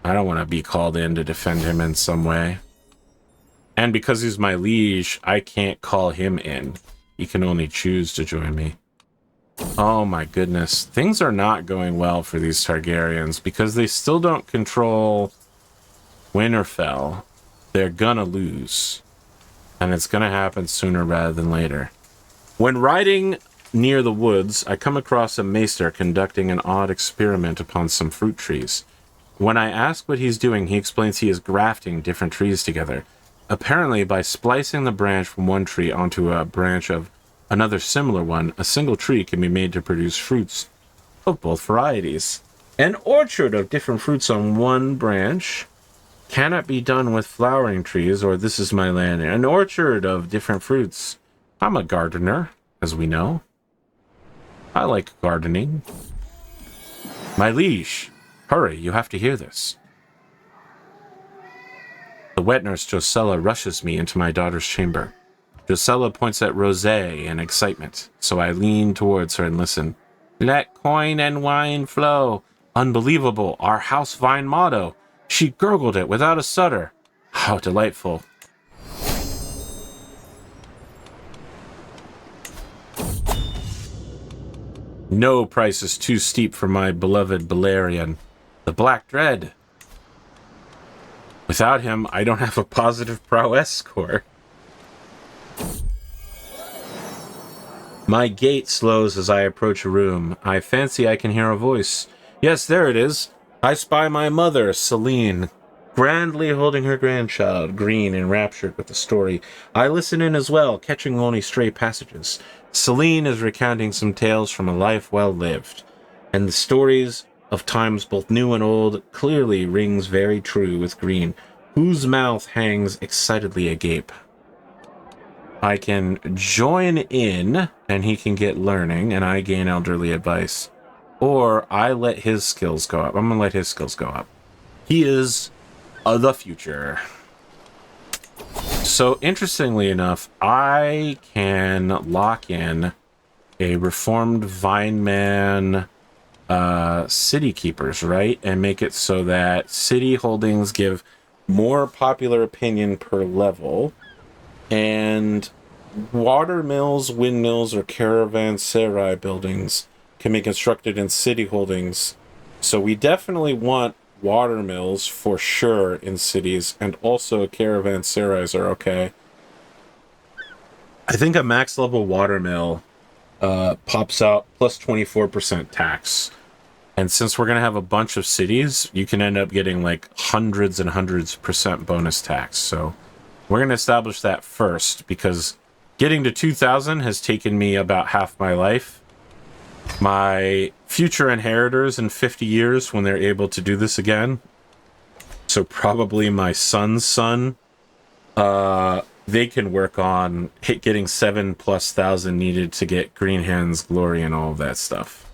I don't want to be called in to defend him in some way. And because he's my liege, I can't call him in. He can only choose to join me. Oh my goodness. Things are not going well for these Targaryens because they still don't control Winterfell. They're gonna lose. And it's gonna happen sooner rather than later. When riding near the woods, I come across a maester conducting an odd experiment upon some fruit trees. When I ask what he's doing, he explains he is grafting different trees together. Apparently, by splicing the branch from one tree onto a branch of another similar one, a single tree can be made to produce fruits of both varieties. An orchard of different fruits on one branch cannot be done with flowering trees, or this is my land. An orchard of different fruits. I'm a gardener, as we know. I like gardening. My liege, hurry, you have to hear this. The wet nurse Josella rushes me into my daughter's chamber. Josella points at Rosé in excitement, so I lean towards her and listen. Let coin and wine flow. Unbelievable, our house Vyne motto. She gurgled it without a stutter. How delightful. No price is too steep for my beloved Valyrian. The Black Dread. Without him, I don't have a positive prowess score. My gait slows as I approach a room. I fancy I can hear a voice. Yes, there it is. I spy my mother, Celine, grandly holding her grandchild, Green, enraptured with the story. I listen in as well, catching only stray passages. Celine is recounting some tales from a life well lived, and the stories of times both new and old clearly rings very true with Green, whose mouth hangs excitedly agape. I can join in, and he can get learning, and I gain elderly advice. Or I let his skills go up. I'm going to let his skills go up. He is the future. So, interestingly enough, I can lock in a reformed Vineman city keepers, right? And make it so that city holdings give more popular opinion per level. And water mills, windmills, or caravanserai buildings can be constructed in city holdings. So we definitely want water mills for sure in cities, and also caravanserais are okay. I think a max level water mill pops out plus 24% tax. And since we're going to have a bunch of cities, you can end up getting like hundreds and hundreds % bonus tax. So we're going to establish that first, because getting to 2,000 has taken me about half my life. My future inheritors in 50 years, when they're able to do this again, so probably my son's son, they can work on getting 7,000+ needed to get Green Hand's glory and all of that stuff.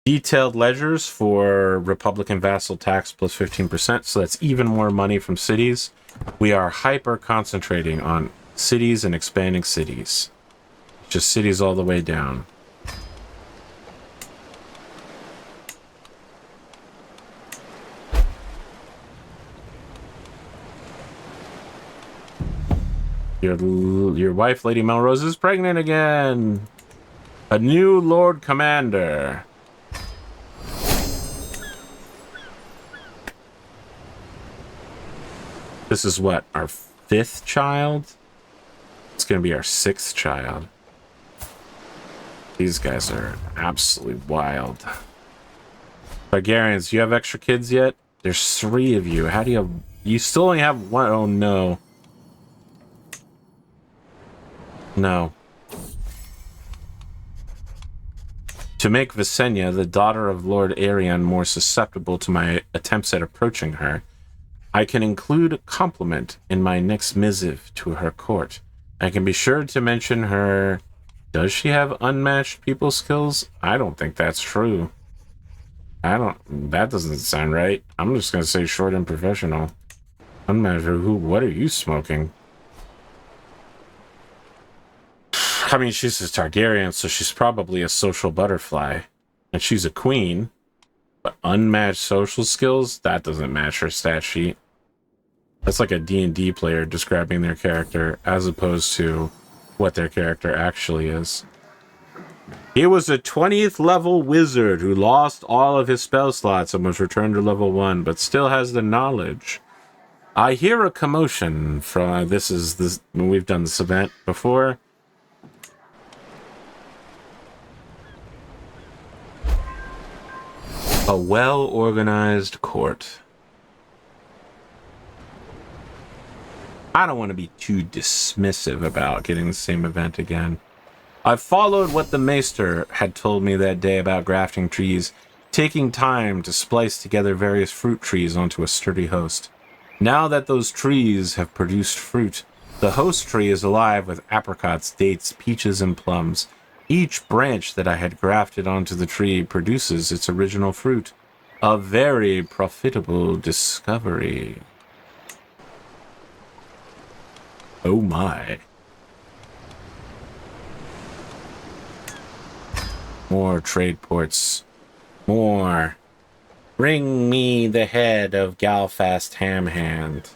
Detailed ledgers for Republican vassal tax plus 15%, so that's even more money from cities. We are hyper concentrating on cities and expanding cities. Just cities all the way down. Your wife, Lady Melrose, is pregnant again. A new Lord Commander. This is what, our 5th child? It's gonna be our 6th child. These guys are absolutely wild. Targaryens, do you have extra kids yet? There's 3 of you. How do you have... You still only have 1? Oh, no. No. To make Visenya, the daughter of Lord Aegon, more susceptible to my attempts at approaching her, I can include a compliment in my next missive to her court. I can be sure to mention her... Does she have unmatched people skills? I don't think that's true. That doesn't sound right. I'm just gonna say short and professional. Unmatched who? What are you smoking? I mean, she's a Targaryen, so she's probably a social butterfly. And she's a queen. But unmatched social skills? That doesn't match her stat sheet. That's like a D&D player describing their character as opposed to what their character actually is. He was a 20th level wizard who lost all of his spell slots and was returned to level 1, but still has the knowledge. I hear a commotion from... We've done this event before. A well-organized court. I don't want to be too dismissive about getting the same event again. I've followed what the Maester had told me that day about grafting trees, taking time to splice together various fruit trees onto a sturdy host. Now that those trees have produced fruit, the host tree is alive with apricots, dates, peaches, and plums. Each branch that I had grafted onto the tree produces its original fruit. A very profitable discovery. Oh my. More trade ports. More. Bring me the head of Galfast Hamhand.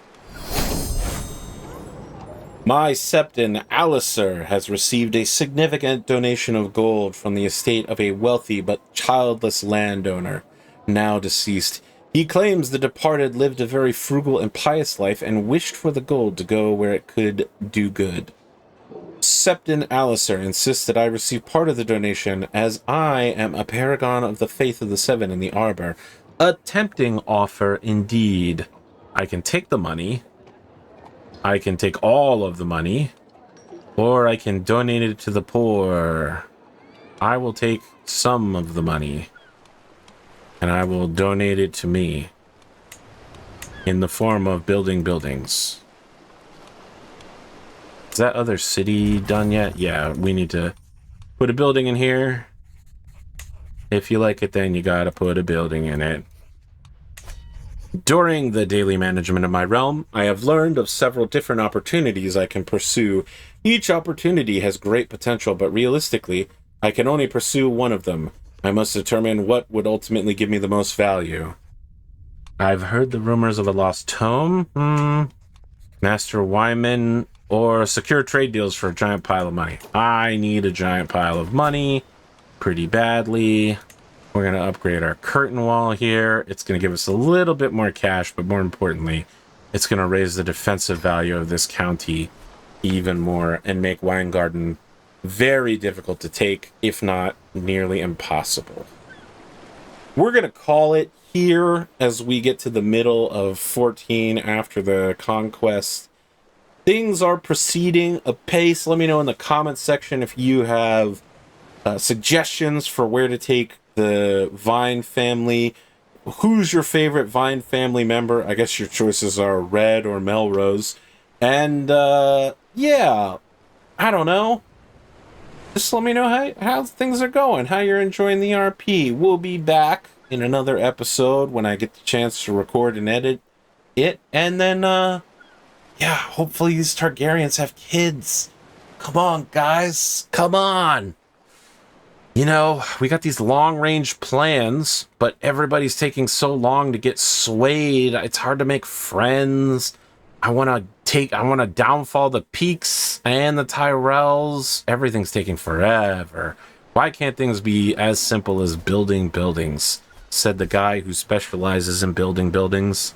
My Septon Alistair has received a significant donation of gold from the estate of a wealthy but childless landowner, now deceased. He claims the departed lived a very frugal and pious life and wished for the gold to go where it could do good. Septon Alistair insists that I receive part of the donation, as I am a paragon of the faith of the Seven in the Arbor. A tempting offer indeed. I can take the money. I can take all of the money. Or I can donate it to the poor. I will take some of the money. And I will donate it to me. In the form of building buildings. Is that other city done yet? Yeah, we need to put a building in here. If you like it, then you gotta put a building in it. During the daily management of my realm, I have learned of several different opportunities I can pursue. Each opportunity has great potential, but realistically, I can only pursue one of them. I must determine what would ultimately give me the most value. I've heard the rumors of a lost tome. Master Wyman, or secure trade deals for a giant pile of money. I need a giant pile of money pretty badly. We're going to upgrade our curtain wall here. It's going to give us a little bit more cash, but more importantly, it's going to raise the defensive value of this county even more and make Weingarten very difficult to take, if not nearly impossible. We're going to call it here as we get to the middle of 14 after the Conquest. Things are proceeding apace. Let me know in the comments section if you have suggestions for where to take the Vyne family. Who's your favorite Vyne family member? I guess your choices are Red or Melrose. And, yeah, I don't know. Just let me know how things are going, how you're enjoying the RP. We'll be back in another episode when I get the chance to record and edit it. And then, yeah, hopefully these Targaryens have kids. Come on, guys. Come on. You know, we got these long-range plans, but everybody's taking so long to get swayed. It's hard to make friends. I want to downfall the Peaks and the Tyrells. Everything's taking forever. Why can't things be as simple as building buildings? Said the guy who specializes in building buildings.